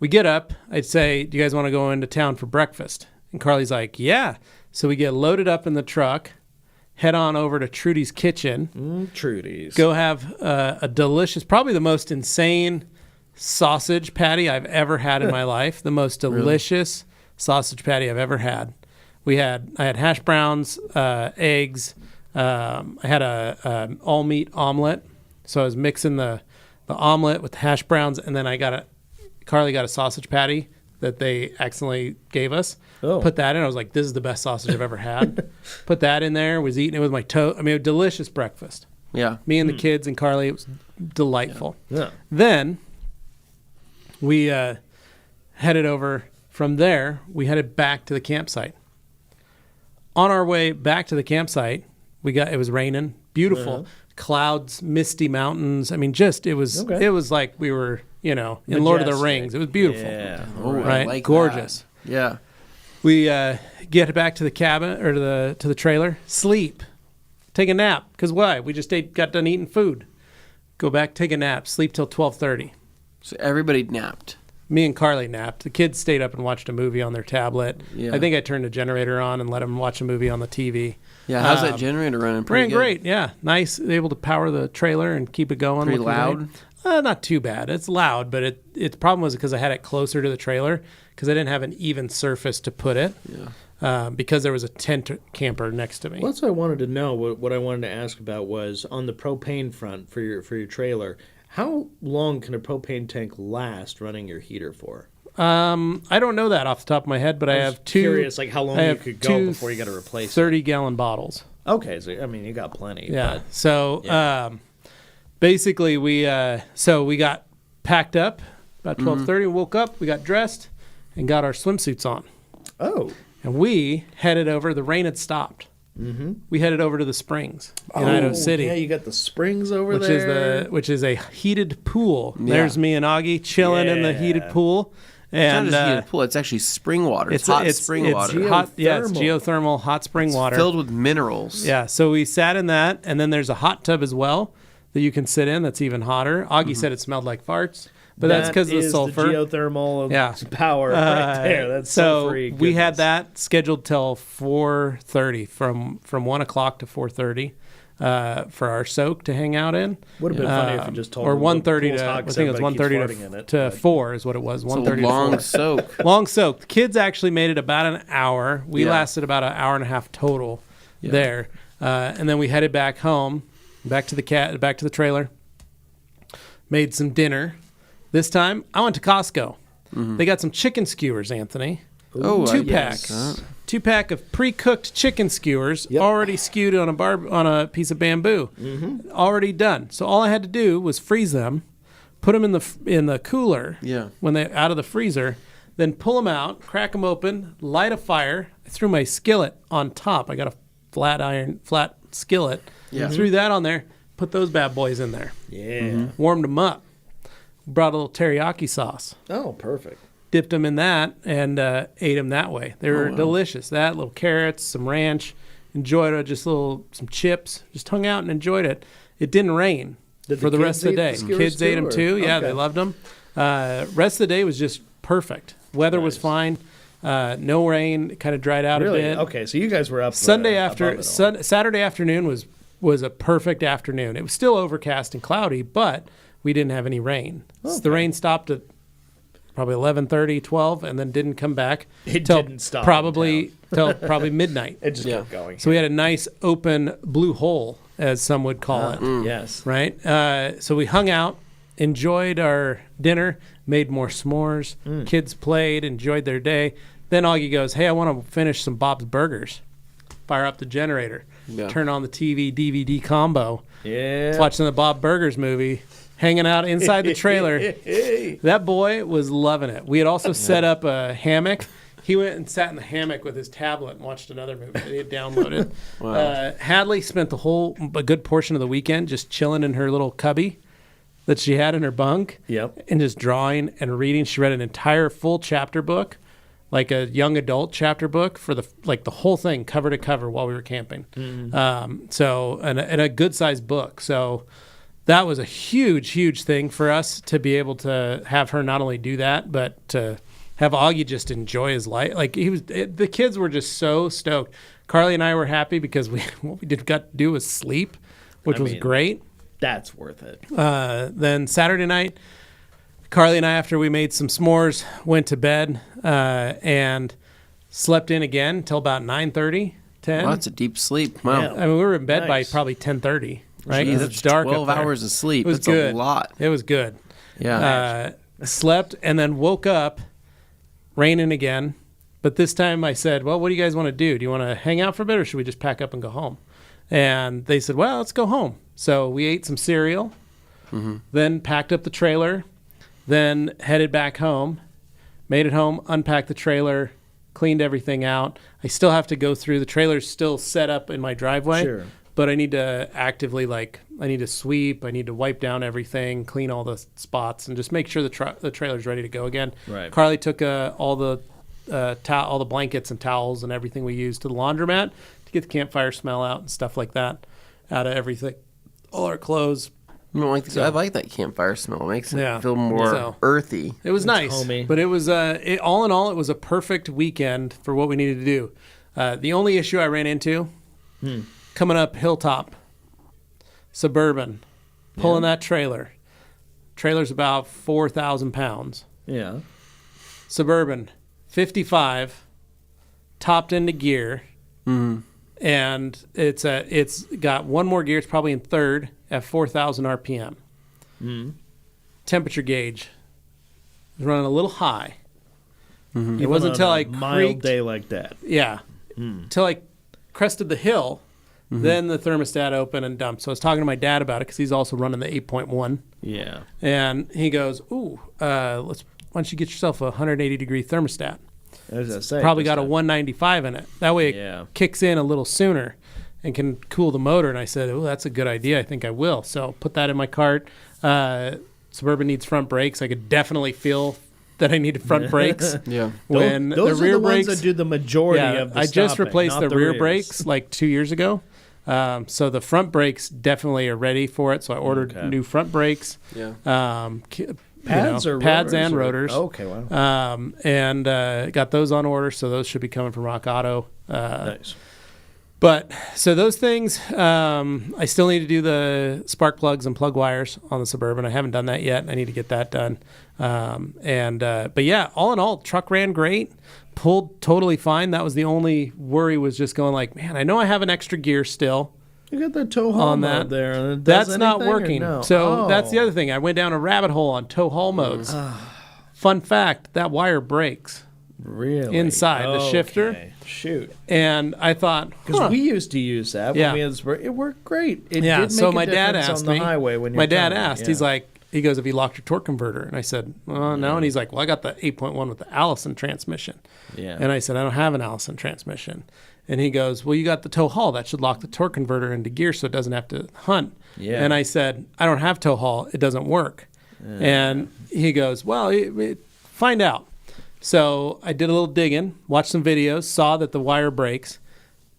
We get up. I'd say, do you guys want to go into town for breakfast? And Carly's like, yeah. So we get loaded up in the truck. Head on over to Trudy's Kitchen. Trudy's. Go have a delicious, probably the most insane sausage patty I've ever had in my life. The most delicious sausage patty I've ever had. I had hash browns, eggs. I had a all meat omelet. So I was mixing the omelet with the hash browns, and then Carly got a sausage patty that they accidentally gave us. Oh. Put that in. I was like, this is the best sausage I've ever had. Put that in there. Was eating it with my toast. I mean, a delicious breakfast. Yeah. Me and the kids and Carly. It was delightful. Yeah. Then we headed over. From there, we headed back to the campsite. On our way back to the campsite, it was raining. Beautiful. Clouds, misty mountains. I mean, it was like we were, in Lord of the Rings. It was beautiful. Yeah. Right? I like gorgeous. That. Yeah. We get back to the cabin or to the trailer, sleep, take a nap. Because why? We just got done eating food. Go back, take a nap, sleep till 12:30. So everybody napped. Me and Carly napped. The kids stayed up and watched a movie on their tablet. Yeah. I think I turned the generator on and let them watch a movie on the TV. Yeah, how's that generator running? Ran great. Yeah, nice. Able to power the trailer and keep it going. Pretty loud. Not too bad. It's loud, but its problem was because I had it closer to the trailer because I didn't have an even surface to put it. Yeah. Because there was a tent camper next to me. Well, that's what I wanted to know. What I wanted to ask about was on the propane front for your trailer. How long can a propane tank last running your heater for? I don't know that off the top of my head, but I have two. Curious, like how long you could go before you got to replace 30-gallon bottles. Okay, so I mean you got plenty. Yeah. Basically we got packed up about 12:30. Woke up, we got dressed, and got our swimsuits on. Oh. And we headed over. The rain had stopped. Mm-hmm. We headed over to the Springs in Idaho City. Yeah, you got the Springs over there. Which is a heated pool. Yeah. There's me and Augie chilling in the heated pool. And it's not just heated pool. It's actually spring water. It's hot spring water. It's geothermal hot spring water. Filled with minerals. Yeah, so we sat in that, and then there's a hot tub as well that you can sit in that's even hotter. Augie said it smelled like farts, but that's because of the sulfur. The geothermal power right there. That's so sulfury goodness. We had that scheduled till 4:30, from 1 o'clock to 4:30. For our soak to hang out in. Would have been funny if you just told or them 1:30 to I think it was 1:30 to 4 is what it was. 1:30 to 4. Long soak. Long soak. The kids actually made it about an hour. We lasted about an hour and a half total there, and then we headed back home, back to the trailer. Made some dinner. This time I went to Costco. They got some chicken skewers, Anthony. Oh, 2-pack. 2-pack of pre-cooked chicken skewers, already skewed on a piece of bamboo, already done. So all I had to do was freeze them, put them in the cooler when they're out of the freezer, then pull them out, crack them open, light a fire. I threw my skillet on top. I got a flat skillet. Threw that on there, put those bad boys in there. Warmed them up. Brought a little teriyaki sauce. Oh, perfect. Dipped them in that and ate them that way. They were delicious. That, little carrots, some ranch. Enjoyed it. Just some chips. Just hung out and enjoyed it. It didn't rain for the rest of the day. Kids ate them too. Yeah, they loved them. Rest of the day was just perfect. Weather was fine. No rain. It kind of dried out a bit. Okay, so you guys were up. Saturday afternoon was a perfect afternoon. It was still overcast and cloudy, but we didn't have any rain. Okay. The rain stopped at probably 11:30, 12, and then didn't come back. It didn't stop. Till probably midnight. It just kept going. So we had a nice open blue hole, as some would call it. Yes. Right? So we hung out, enjoyed our dinner, made more s'mores. Kids played, enjoyed their day. Then Augie goes, hey, I want to finish some Bob's Burgers. Fire up the generator. Turn on the TV, DVD combo. Yeah. Watching the Bob Burgers movie. Hanging out inside the trailer. That boy was loving it. We had also set up a hammock. He went and sat in the hammock with his tablet and watched another movie that he had downloaded. Hadley spent a good portion of the weekend just chilling in her little cubby that she had in her bunk. And just drawing and reading. She read an entire full chapter book, like a young adult chapter book for the whole thing cover to cover while we were camping. So a good sized book. So that was a huge thing for us to be able to have her not only do that, but to have Augie just enjoy his life. Like the kids were just so stoked. Carly and I were happy because what we got to do was sleep, which was great. That's worth it. Then Saturday night, Carly and I, after we made some s'mores, went to bed and slept in again until about 9:30, 10. Wow, that's a deep sleep. Wow. Yeah. I mean, we were in bed by probably 10:30. Right? Jeez, it's dark. 12 hours of sleep. That's good. A lot. It was good. Yeah. Slept and then woke up, raining again. But this time I said, well, what do you guys want to do? Do you want to hang out for a bit or should we just pack up and go home? And they said, well, let's go home. So we ate some cereal, then packed up the trailer, then headed back home, made it home, unpacked the trailer, cleaned everything out. I still have to go through. The trailer's still set up in my driveway. Sure. But I need to actively, I need to sweep, I need to wipe down everything, clean all the spots, and just make sure the trailer's ready to go again. Right. Carly took all the blankets and towels and everything we used to the laundromat to get the campfire smell out and stuff like that out of everything. All our clothes. I like that campfire smell. It makes it feel more earthy. It was nice, homey. But it was all in all, it was a perfect weekend for what we needed to do. The only issue I ran into... Coming up Hilltop, Suburban, pulling that trailer. Trailer's about 4,000 pounds. Yeah. Suburban, 55, topped into gear, and it's got one more gear. It's probably in third at 4,000 RPM. Temperature gauge is running a little high. It wasn't until I mild day like that. Yeah. Until I crested the hill. Then the thermostat opened and dumped. So I was talking to my dad about it because he's also running the 8.1. Yeah. And he goes, ooh, why don't you get yourself a 180-degree thermostat? As I say, probably got a 195 in it. That way it kicks in a little sooner and can cool the motor. And I said, oh, that's a good idea. I think I will. So put that in my cart. Suburban needs front brakes. I could definitely feel that I needed front brakes. Yeah. When those the rear are the brakes, ones that do the majority of the I just stopping, replaced not the rear rears. brakes like 2 years ago. So the front brakes definitely are ready for it. So I ordered new front brakes. Yeah. Pads or pads rotors and or- rotors. Okay, wow. And got those on order. So those should be coming from Rock Auto. Nice. But so those things, I still need to do the spark plugs and plug wires on the Suburban. I haven't done that yet. I need to get that done. But yeah, all in all, truck ran great, pulled totally fine. That was the only worry, was just going like, man, I know I have an extra gear still. You got the tow haul On mode that. there. and it That's does not anything or working. no? So Oh. that's the other thing. I went down a rabbit hole on tow haul modes. Fun fact, that wire breaks Really? inside the shifter. Okay. Shoot. And I thought, Because we used to use that Yeah. when we had the Suburban. It worked great. It yeah, did make so a my dad difference asked on the me. highway when you're My dad coming. asked. Yeah. He's like, he goes, "Have you locked your torque converter?" And I said, "No." And he's like, "Well, I got the 8.1 with the Allison transmission." Yeah. And I said, "I don't have an Allison transmission." And he goes, "Well, you got the tow haul. That should lock the torque converter into gear so it doesn't have to hunt." Yeah. And I said, "I don't have tow haul. It doesn't work." And he goes, "Well, find out." So I did a little digging, watched some videos, saw that the wire breaks.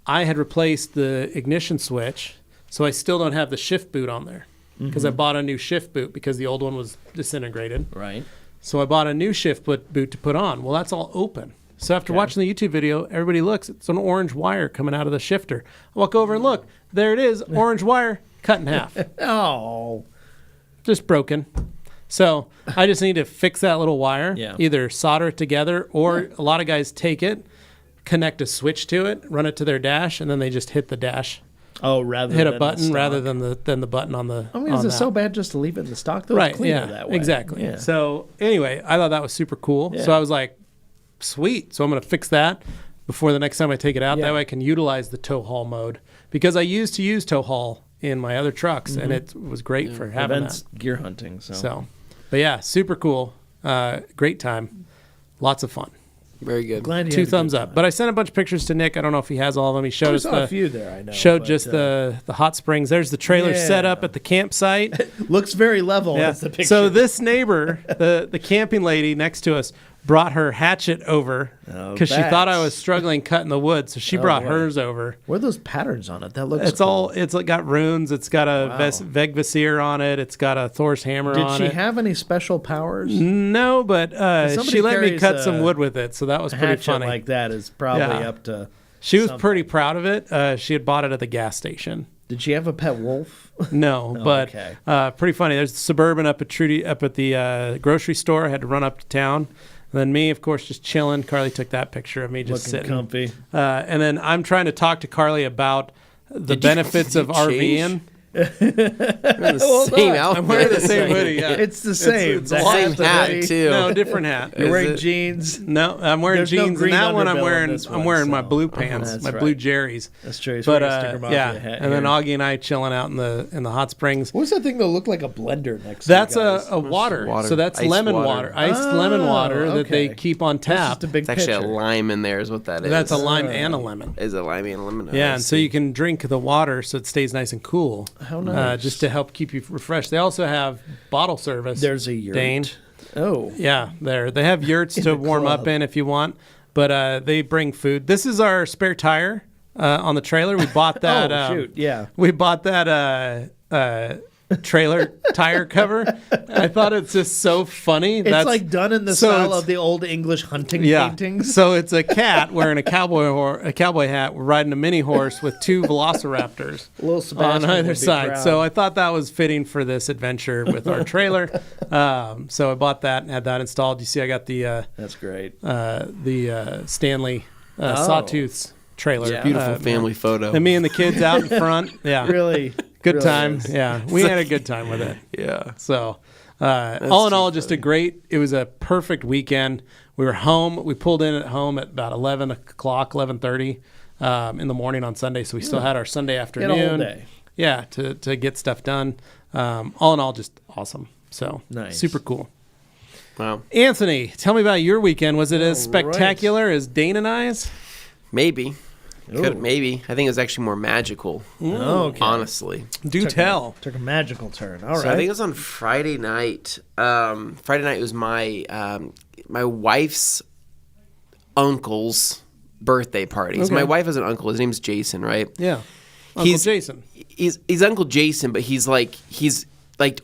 I had replaced the ignition switch, so I still don't have the shift boot on there because I bought a new shift boot because the old one was disintegrated. Right. So I bought a new shift boot to put on. Well, that's all open. So after watching the YouTube video, everybody looks, it's an orange wire coming out of the shifter. I walk over and look, there it is, orange wire cut in half. Oh. Just broken. So I just need to fix that little wire, Yeah. either solder it together, or a lot of guys take it, connect a switch to it, run it to their dash, and then they just hit the dash, Oh, rather hit than a button the rather stock. than the button on the. I mean, on is it that. so bad just to leave it in the stock? Though Right? It's cleaner Yeah. that way. Exactly. Yeah. So anyway, I thought that was super cool. Yeah. So I was like, sweet. So I'm going to fix that before the next time I take it out. Yeah. That way I can utilize the tow haul mode, because I used to use tow haul in my other trucks, and it was great for having Events that. gear hunting. So, but yeah, super cool. Great time. Lots of fun. Very good. Glad you 2 had a good thumbs up. time. But I sent a bunch of pictures to Nick. I don't know if he has all of them. He showed I us saw a the few there. I know. showed but, just the hot springs. There's the trailer Yeah. set up at the campsite. looks very level. Yeah. As the picture. So this neighbor, the camping lady next to us, brought her hatchet over because she thought I was struggling cutting the wood. So she brought boy. hers over. What are those patterns on it? That looks. It's cool. all. It's like got runes. It's got a Wow. Vegvasier on it. It's got a Thor's hammer Did on she it. have any special powers? No, but somebody she let me carries cut some a wood with it, so that was A pretty hatchet funny. like that is probably Yeah. up to. She was something. pretty proud of it. She had bought it at the gas station. Did she have a pet wolf? No, but okay. pretty funny. There's the Suburban up at the grocery store. I had to run up to town. And then me, of course, just chilling. Carly took that picture of me just Looking sitting. comfy. And then I'm trying to talk to Carly about the Did you- benefits did of you RVing. change? Wearing the same outfit. I'm wearing the same hoodie. Yeah. It's the same. It's The a lot- Same hat, the hat hoodie. too. No, different hat. You're Is wearing it? jeans. No, I'm wearing There's no jeans. green and that one I'm underbill on wearing. this I'm one, wearing my so- blue pants, That's my right. blue Jerry's. That's true. He's But wearing a sticker mafia yeah, hat and then here. Augie and I chilling out in the hot springs. What's that thing that looked like a blender next That's to you guys? a water. water. So that's Iced lemon water. water, iced lemon water that they okay. keep on That's tap. just a big It's actually pitcher. a lime in there is what that is. That's a lime and a lemon. Is a lime and a lemon. Yeah, I and so see. you can drink the water so it stays nice and cool. How nice. Just to help keep you refreshed. They also have bottle service. There's a yurt. Dane. Oh. Yeah, they have yurts to the warm up club. in if you want, but they bring food. This is our spare tire on the trailer. We bought that. Oh, shoot. Yeah. We bought that trailer tire cover. I thought it's just so funny. It's like done in the so style it's- of the old English hunting yeah. paintings. So it's a cat wearing a cowboy hat, riding a mini horse with 2 velociraptors Little Sebastian on would either be side. proud. So I thought that was fitting for this adventure with our trailer. So I bought that and had that installed. You see, I got the That's great. Stanley Oh. Sawtooth's trailer. Yeah. Beautiful family photo. And me and the kids out in front. Yeah. Really Good really time. is. Yeah. We had a good time with it. Yeah. So, all in all, just a great, it was a perfect weekend. We were home. We pulled in at home at about 11 o'clock, 11:30 in the morning on Sunday. So we still had our Sunday Get afternoon. a whole day. Yeah, to get stuff done. All in all, just awesome. So, Nice. super cool. Wow. Anthony, tell me about your weekend. Was it as All right. spectacular as Dane and I's? Maybe. Ooh. Maybe. I think it was actually more magical. Okay. Honestly. Do tell. Took a magical turn. All right. So I think it was on Friday night. Friday night was my my wife's uncle's birthday parties. Okay. My wife has an uncle. His name's Jason, right? Yeah. Uncle Jason. He's Uncle Jason, but he's like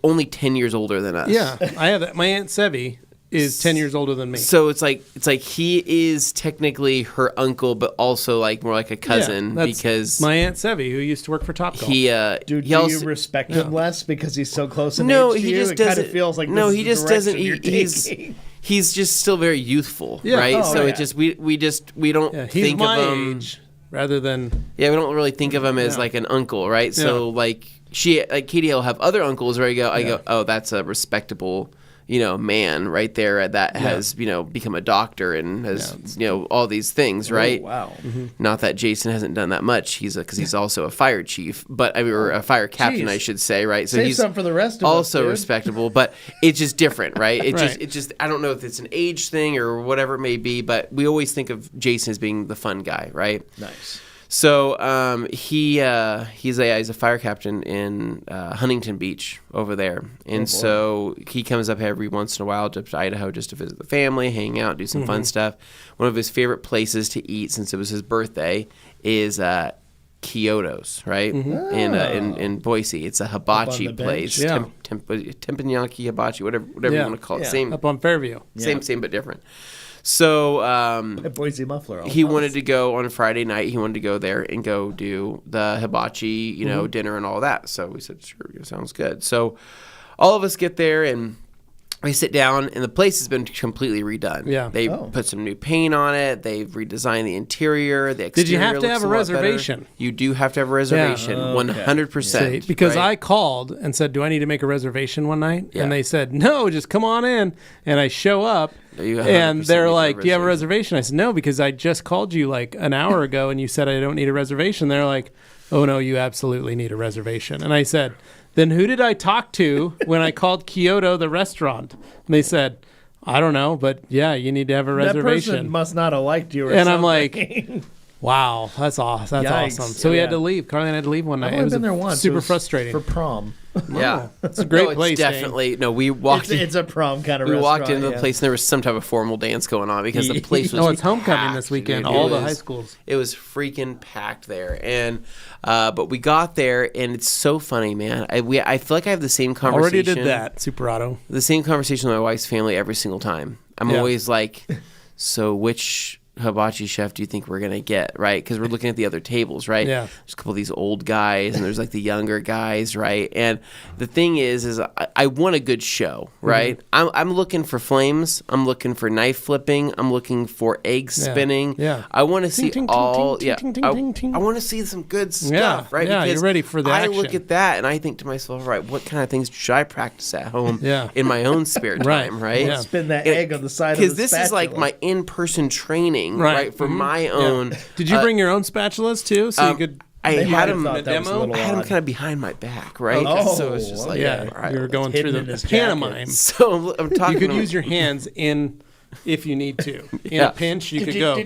only 10 years older than us. Yeah. I have that. My Aunt Sevy is 10 years older than me. So it's like he is technically her uncle, but also like more like a cousin because my Aunt Sevy, who used to work for Topgolf. Do you respect him less because he's so close in no, age to he you? just It doesn't. kind of feels like no, this he is just the doesn't. direction you're taking. He's just still very youthful, Yeah. right? Oh, so yeah. it just we don't he's think my of him. age rather than. Yeah, we don't really think of him as like an uncle, right? So like Katie will have other uncles where I go, oh, that's a respectable, man right there that has, become a doctor and has, all these things, right? Oh, wow. Mm-hmm. Not that Jason hasn't done that much. Because he's also a fire chief, but or a fire captain, I should say, right? So Save he's some for the rest of also us, dude. respectable, but it's just different, right? It Right. just I don't know if it's an age thing or whatever it may be, but we always think of Jason as being the fun guy, right? Nice. So he's a fire captain in Huntington Beach over there, and so he comes up every once in a while to Idaho just to visit the family, hang out, do some fun stuff. One of his favorite places to eat, since it was his birthday, is Kyoto's, right? In Boise. It's a hibachi the bench. place. Yeah. Teppanyaki hibachi, whatever you want to call it. Yeah. Same Up on Fairview. same but different. So A Boise muffler. he wanted to go on a Friday night. He wanted to go there and go do the hibachi, dinner and all that. So we said, sure, sounds good. So all of us get there and we sit down, and the place has been completely redone. Yeah. They put some new paint on it. They've redesigned the interior. The exterior Did you have to looks have a lot better. reservation? You do have to have a reservation, 100%. Because right? I called and said, do I need to make a reservation one night? Yeah. And they said, no, just come on in. And I show up, You 100% and they're need a like, do you have a reservation. reservation? I said, no, because I just called you like an hour ago, and you said I don't need a reservation. They're like, oh, no, you absolutely need a reservation. And I said, then who did I talk to when I called Kyoto, the restaurant? And they said, I don't know, but yeah, you need to have a That reservation. person must not have liked you or And something. I'm like, wow, that's awesome. That's Yikes. awesome. So we had Yeah. to leave. Carly had to leave one night. I've It was only been there once. It super was frustrating. For prom. Yeah. It's a great No, place. It's Dane. definitely, no, we walked It's a prom kind of We restaurant. walked into the yeah. place and there was some type of formal dance going on because the place was Oh, it's homecoming packed, this weekend. dude. All It the was- high schools. It was freaking packed there, and but we got there, and it's so funny, man. I feel like I have the same conversation. Already did that, Superado. The same conversation with my wife's family every single time. I'm Yeah. always like, so which hibachi chef do you think we're gonna get, right? Because we're looking at the other tables, right? Yeah. There's a couple of these old guys and there's like the younger guys, right? And the thing is I want a good show, right? I'm looking for flames. I'm looking for knife flipping. I'm looking for egg spinning. Yeah. I want to see ting, ting, all. ting, Yeah. ting, ting, ting, ting. I want to see some good stuff, Yeah. right? Yeah, you're ready for the I look action. at that and I think to myself, right, what kind of things should I practice at home Yeah. in my own spare Right. time, right? Yeah. Spin that And- egg on the side of the Because this is like spatula. my in-person training, Right. right? For my own. Did you bring your own spatulas too, so you could? I They might had have them. thought that was a demo? little I had them odd. kind of behind my back, right? Oh, So it's just like, Yeah, all right, you were going hidden through in the his jacket. pantomime. So I'm talking. You could to use your hands in if you need to. In Yeah. a pinch, you could go.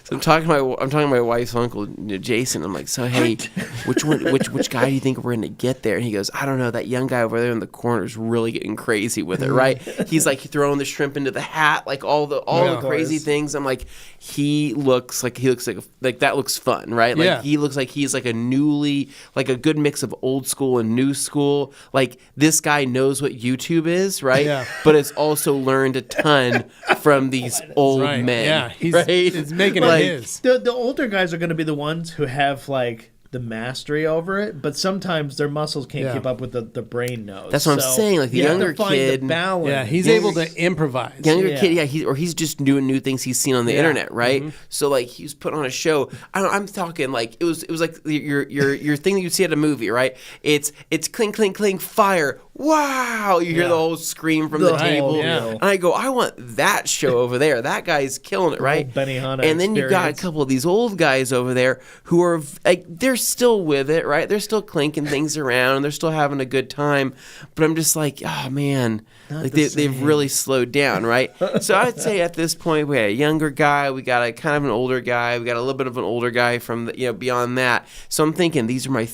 So I'm talking to my wife's uncle, Jason. I'm like, so hey, which guy do you think we're gonna get there? And he goes, I don't know. That young guy over there in the corner is really getting crazy with it, right? He's like throwing the shrimp into the hat, like all the crazy things. I'm like, he looks like that looks fun, right? Like Yeah. he looks like he's like a good mix of old school and new school. Like this guy knows what YouTube is, right? Yeah. But has also learned a ton from these old Right. men. Yeah, he's right? making it his. The older guys are going to be the ones who have like the mastery over it, but sometimes their muscles can't Yeah. keep up with the brain knows. That's what I'm saying, like the you have younger to find kid- the balance. Yeah, he's able to improvise. Younger Yeah. kid, he's just doing new things he's seen on the internet, right? Mm-hmm. So like he's putting on a show. I'm talking like it was like your thing that you see at a movie, right? It's clink clink clink fire. Wow! You hear the whole scream from the The table, whole deal. and I go, I want that show over there. That guy's killing it, right? Benihana And then you got a experience. couple of these old guys over there who are like they're still with it, right? They're still clinking things around, and they're still having a good time. But I'm just like, oh man, like they've really slowed down, right? So I'd say at this point we had a younger guy, we got a kind of an older guy, we got a little bit of an older guy from the, beyond that. So I'm thinking these are the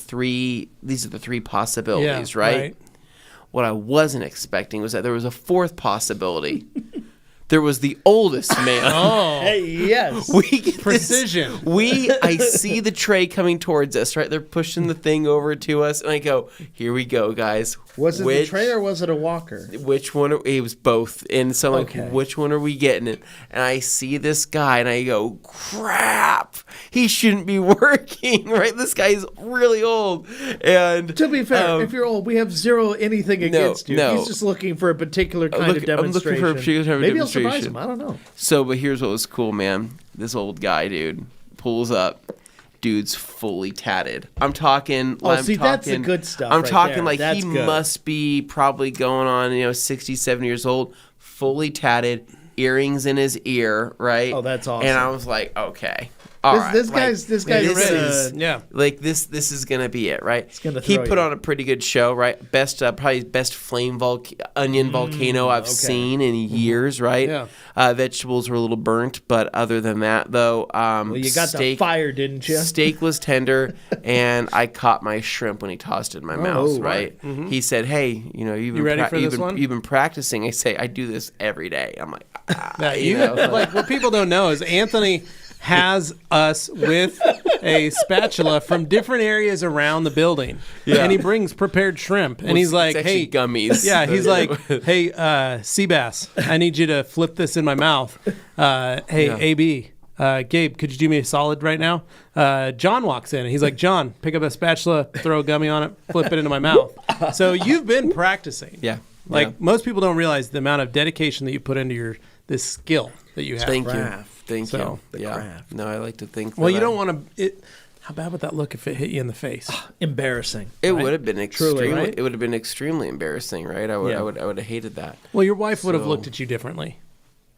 three possibilities, right? What I wasn't expecting was that there was a fourth possibility. there was the oldest man. Oh, Hey, yes. We get precision. I see the tray coming towards us, right? They're pushing the thing over to us, and I go, "Here we go, guys." Was it the tray or was it a walker? Which one? It was both. And so I'm Okay. like, which one are we getting? And I see this guy, and I go, crap, he shouldn't be working, right? This guy's really old. And To be fair, if you're old, we have zero anything against you. no. He's just looking for a particular kind of demonstration. I'm looking for a particular type of Maybe demonstration. I'll surprise him. I don't know. So, but here's what was cool, man. This old guy, dude, pulls up. Dude's fully tatted. I'm talking. That's the good stuff. I'm right talking there. like That's he good. must be probably going on, 60, 70 years old, fully tatted, earrings in his ear, right? Oh, that's awesome. And I was like, okay. All right. This guy's this is this is gonna be it, right? gonna He throw put you. on a pretty good show, right? Probably best flame onion volcano I've seen in years, right? Yeah. Vegetables were a little burnt, but other than that, though, Well, you got the fire, didn't you? Steak was tender, and I caught my shrimp when he tossed it in my mouth, right? He said, "Hey, you've been ready for this one? You've been practicing." I say, "I do this every day." I'm like, like what people don't know is Anthony has us with a spatula from different areas around the building, and he brings prepared shrimp, and he's like, it's actually "Hey, gummies." Yeah, he's like, "Hey, sea bass, I need you to flip this in my mouth." AB, Gabe, could you do me a solid right now? John walks in, and he's like, "John, pick up a spatula, throw a gummy on it, flip it into my mouth." So you've been practicing. Yeah. Most people don't realize the amount of dedication that you put into this skill that you have. Thank So, you. the craft. No, I like to think. Well, you don't want to. How bad would that look if it hit you in the face? Embarrassing. It would have been extremely. right? It would have been extremely embarrassing, right? I would. Yeah. I would have hated that. Well, your wife would have looked at you differently.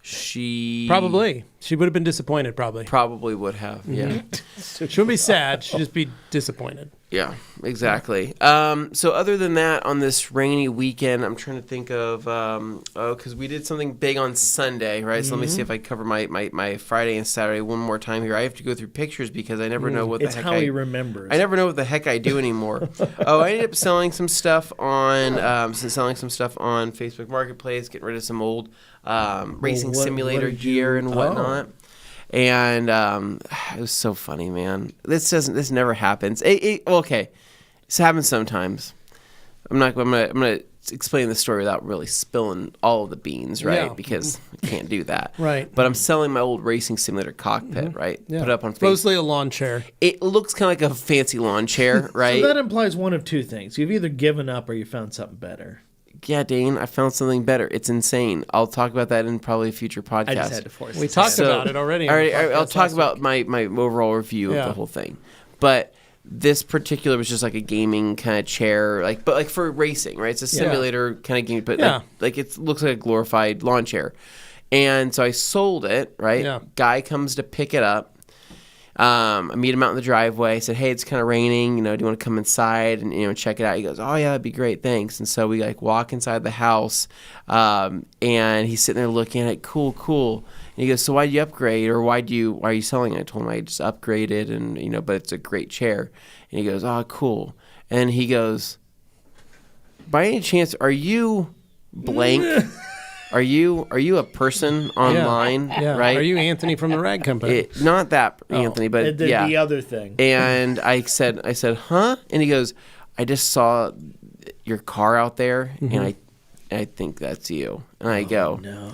She Probably. She would have been disappointed, probably. probably would have. Yeah. She wouldn't be sad. She'd just be disappointed. Yeah, exactly. So other than that, on this rainy weekend, I'm trying to think of because we did something big on Sunday, right? So let me see if I cover my Friday and Saturday one more time here. I have to go through pictures because I never know what the It's heck how he remembers. I never know what the heck I do anymore. I ended up selling some stuff on Facebook Marketplace, getting rid of some old racing what simulator did gear you- and whatnot. And it was so funny, man. This never happens. Okay, this happens sometimes. I'm gonna explain the story without really spilling all of the beans, right? Yeah. Because I can't do that. Right. But I'm selling my old racing simulator cockpit, right? Yeah. Put it up on Facebook. Mostly a lawn chair. It looks kind of like a fancy lawn chair, right? So that implies one of two things. You've either given up or you found something better. Yeah, Dane, I found something better. It's insane. I'll talk about that in probably a future podcast. I just had to force We it. talked about it already. All on the right, I'll podcast talk last about week. my overall review Yeah. of the whole thing. But this particular was just like a gaming kind of chair, but for racing, right? It's a simulator kind of game, but like it looks like a glorified lawn chair. And so I sold it, right? Yeah. Guy comes to pick it up. I meet him out in the driveway. I said, "Hey, it's kind of raining. Do you want to come inside and check it out?" He goes, "Oh yeah, that'd be great, thanks." And so we walk inside the house, and he's sitting there looking at it. Cool. And he goes, "So why do you upgrade, or why are you selling it?" I told him I just upgraded, and but it's a great chair. And he goes, "Oh, cool." And he goes, "By any chance, are you blank?" Are you a person online, Yeah. right? Are you Anthony from the Rag Company? Not that Anthony, but The other thing. And I said, "Huh?" And he goes, "I just saw your car out there, and I think that's you." And I go, No.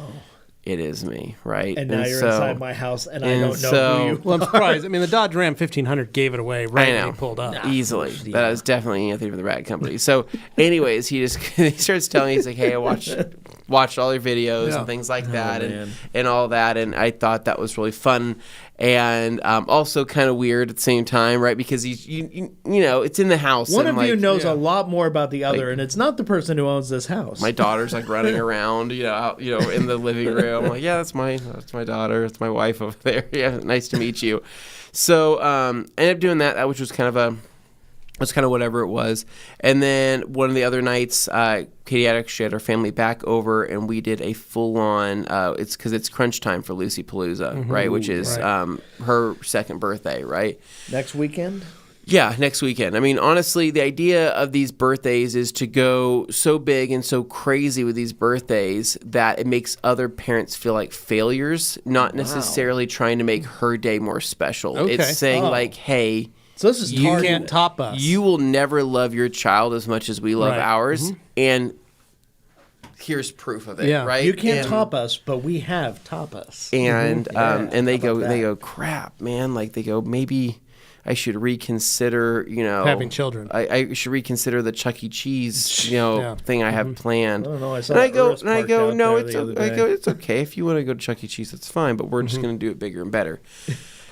"It is me, right?" And now you're so- inside my house, and I don't know so- who you Well, I'm surprised. I mean, the Dodge Ram 1500 gave it away right I when know. he pulled up. Easily. That was definitely Anthony from the Rag Company. So, anyways, he starts telling me, he's like, "Hey, I watched all your videos and things like that, and all that," and I thought that was really fun, and also kind of weird at the same time, right? Because he's it's in the house. One and of you knows yeah. a lot more about the other, and it's not the person who owns this house. my daughter's running around, out, in the living room. I'm like, "Yeah, that's my daughter. It's my wife over there. Yeah, nice to meet you." So I ended up doing that, which was kind of whatever it was. And then one of the other nights, Katie actually had her family back over, and we did a full-on. It's because it's crunch time for Lucy Palooza, right? Which is her second birthday, right? Next weekend? Yeah, next weekend. I mean, honestly, the idea of these birthdays is to go so big and so crazy with these birthdays that it makes other parents feel like failures, not necessarily trying to make her day more special. Okay. It's saying like, hey, so this is you can't top us. You will never love your child as much as we love ours. And here's proof of it, right? You can't top us, but we have top us. And and they go, crap, man. Like they go, maybe I should reconsider, having children. I should reconsider the Chuck E. Cheese, thing I have planned. I don't know. And I go, no, it's okay. If you want to go to Chuck E. Cheese, that's fine. But we're just going to do it bigger and better.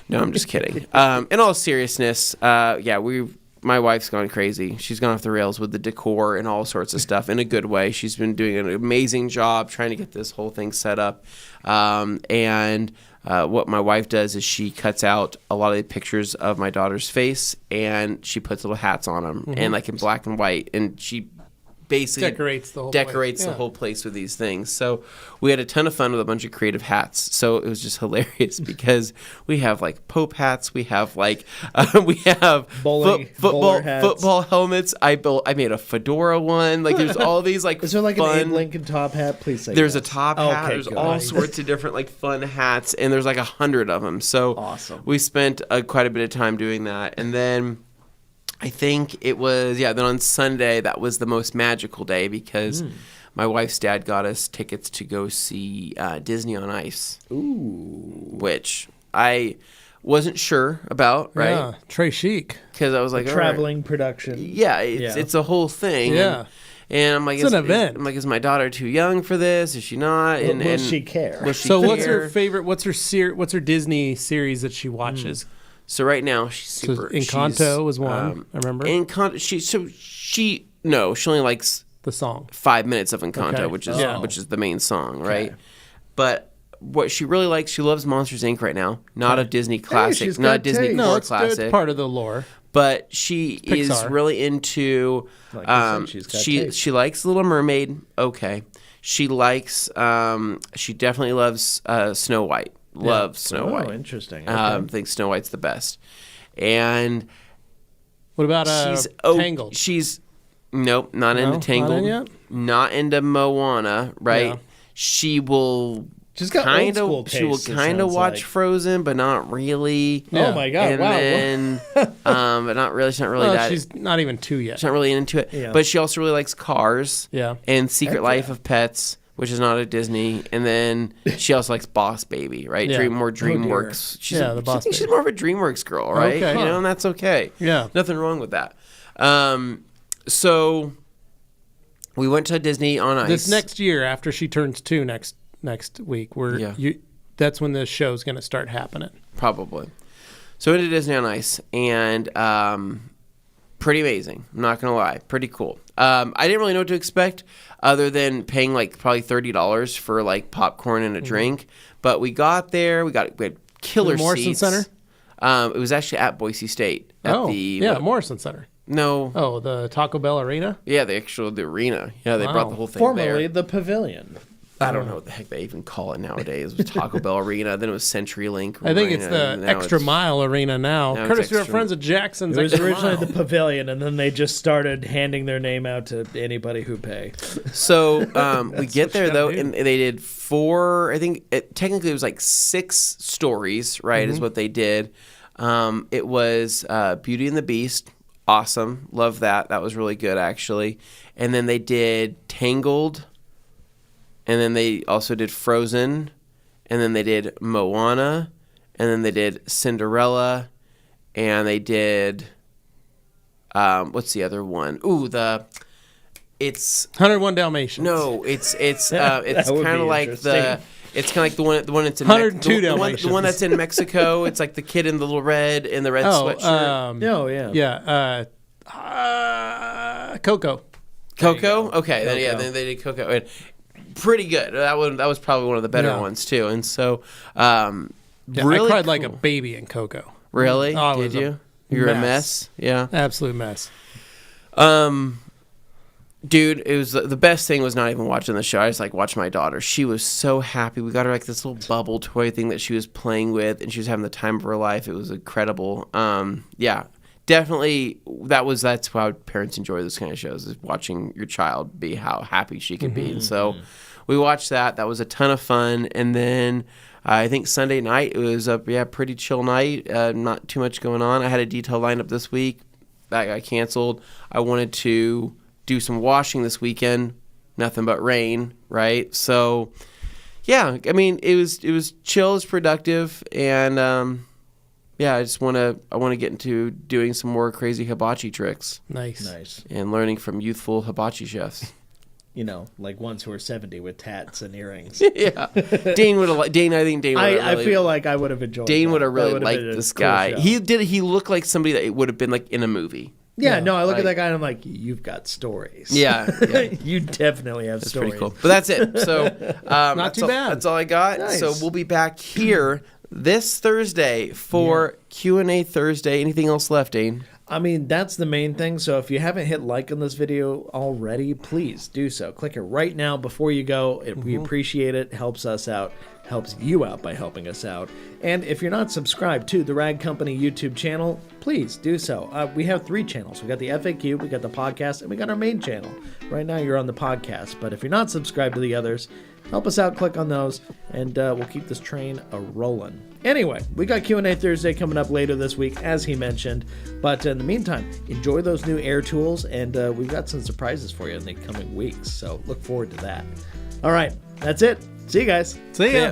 No, I'm just kidding. In all seriousness, my wife's gone crazy. She's gone off the rails with the decor and all sorts of stuff in a good way. She's been doing an amazing job trying to get this whole thing set up. What my wife does is she cuts out a lot of the pictures of my daughter's face and she puts little hats on them and like in black and white. And she basically decorates the whole place with these things. So we had a ton of fun with a bunch of creative hats. So it was just hilarious because we have like Pope hats, we have like we have football helmets. I made a fedora one. Like there's all these like is there like fun, an Abe Lincoln top hat? Please say there's yes. a top hat. Okay, there's all sorts of different like fun hats, and there's like 100 of them. So awesome. We spent quite a bit of time doing that, and then I think it was, then on Sunday, that was the most magical day because my wife's dad got us tickets to go see Disney on Ice. Ooh. Which I wasn't sure about, right? Yeah, très chic. Because I was like, traveling production. Yeah, it's a whole thing. Yeah. And I'm like, it's an event. I'm like, is my daughter too young for this? Is she not? And will she care? What's her favorite? What's her Disney series that she watches? So right now she's super. Encanto was one. I remember. Encanto. She only likes the song 5 minutes of Encanto, which is the main song, right? Okay. But what she really likes, she loves Monsters Inc. right now. Not a Disney classic, not a Disney core classic. It's part of the lore. But she is really into. She likes Little Mermaid. Okay. She likes. She definitely loves Snow White. Loves Snow White. Oh, interesting. Thinks Snow White's the best. And what about Tangled? She's nope, not into Tangled. Not in yet? Not into Moana, right? Yeah. She will kind of watch Frozen, but not really. Yeah. Oh my god! And wow. then, but not really. She's not really that. She's not even 2 yet. She's not really into it. Yeah. But she also really likes Cars. Yeah. And Secret Life of Pets, which is not a Disney, and then she also likes Boss Baby, right? Yeah. DreamWorks. She's the Boss Baby. She's more of a DreamWorks girl, right? Okay. And that's okay. Yeah, nothing wrong with that. So we went to Disney on Ice. This next year, after she turns 2 next week, that's when this show's going to start happening. Probably. So we went to Disney on Ice, and pretty amazing. I'm not going to lie. Pretty cool. I didn't really know what to expect other than paying like probably $30 for like popcorn and a drink. But we got there. We had killer the Morrison seats. Center? It was actually at Boise State. Morrison Center. No. Oh, the Taco Bell Arena? Yeah, the arena. Yeah, they brought the whole thing Formerly there. the Pavilion. I don't know what the heck they even call it nowadays. It was Taco Bell Arena, then it was CenturyLink Arena. I think it's the Extra Mile Arena now. Courtesy of our friends at Jackson's. It was originally the Pavilion, and then they just started handing their name out to anybody who pay. So we get there, though, and they did 4, I think, technically it was like 6 stories, right, is what they did. It was Beauty and the Beast. Awesome. Love that. That was really good, actually. And then they did Tangled. And then they also did Frozen, and then they did Moana, and then they did Cinderella, and they did what's the other one? Ooh, it's 101 Dalmatians. No, it's kind of like the one that's in 102 Dalmatians. The one that's in Mexico. It's like the kid in the little red sweatshirt. Coco. Coco? Okay, then they did Coco. And pretty good. That was probably one of the better ones too. And so, really I cried like a baby in Coco. Really? Did you? You're a mess. Yeah. Absolute mess. Dude, it was the best thing was not even watching the show. I just watched my daughter. She was so happy. We got her this little bubble toy thing that she was playing with, and she was having the time of her life. It was incredible. definitely that's how parents enjoy this kind of shows, is watching your child be how happy she can be. And so we watched that. That was a ton of fun. And then I think Sunday night it was a pretty chill night. Not too much going on. I had a detail lineup this week that got canceled. I wanted to do some washing this weekend. Nothing but rain, right? So yeah, I mean it was chill, it's productive, and I want to get into doing some more crazy hibachi tricks. Nice. And learning from youthful hibachi chefs. Like ones who are 70 with tats and earrings. Yeah. Dane would have I feel like I would have enjoyed Dane that. would have really liked this guy. Cool. He looked like somebody that would have been like in a movie. Yeah, no, I look at that guy and I'm like, you've got stories. Yeah. You definitely have stories. Pretty cool. But that's it. So not too bad. That's all I got. Nice. So we'll be back here this Thursday for Q&A Thursday. Anything else left, Dane? I mean, that's the main thing. So if you haven't hit like on this video already, please do so. Click it right now before you go. We appreciate it. Helps us out. Helps you out by helping us out. And if you're not subscribed to the Rag Company YouTube channel, please do so. We have 3 channels. We got the FAQ, we got the podcast, and we got our main channel. Right now you're on the podcast, but if you're not subscribed to the others, help us out, click on those, and we'll keep this train a-rolling. Anyway, we got Q&A Thursday coming up later this week, as he mentioned. But in the meantime, enjoy those new air tools, and we've got some surprises for you in the coming weeks. So look forward to that. All right, that's it. See you guys. See ya.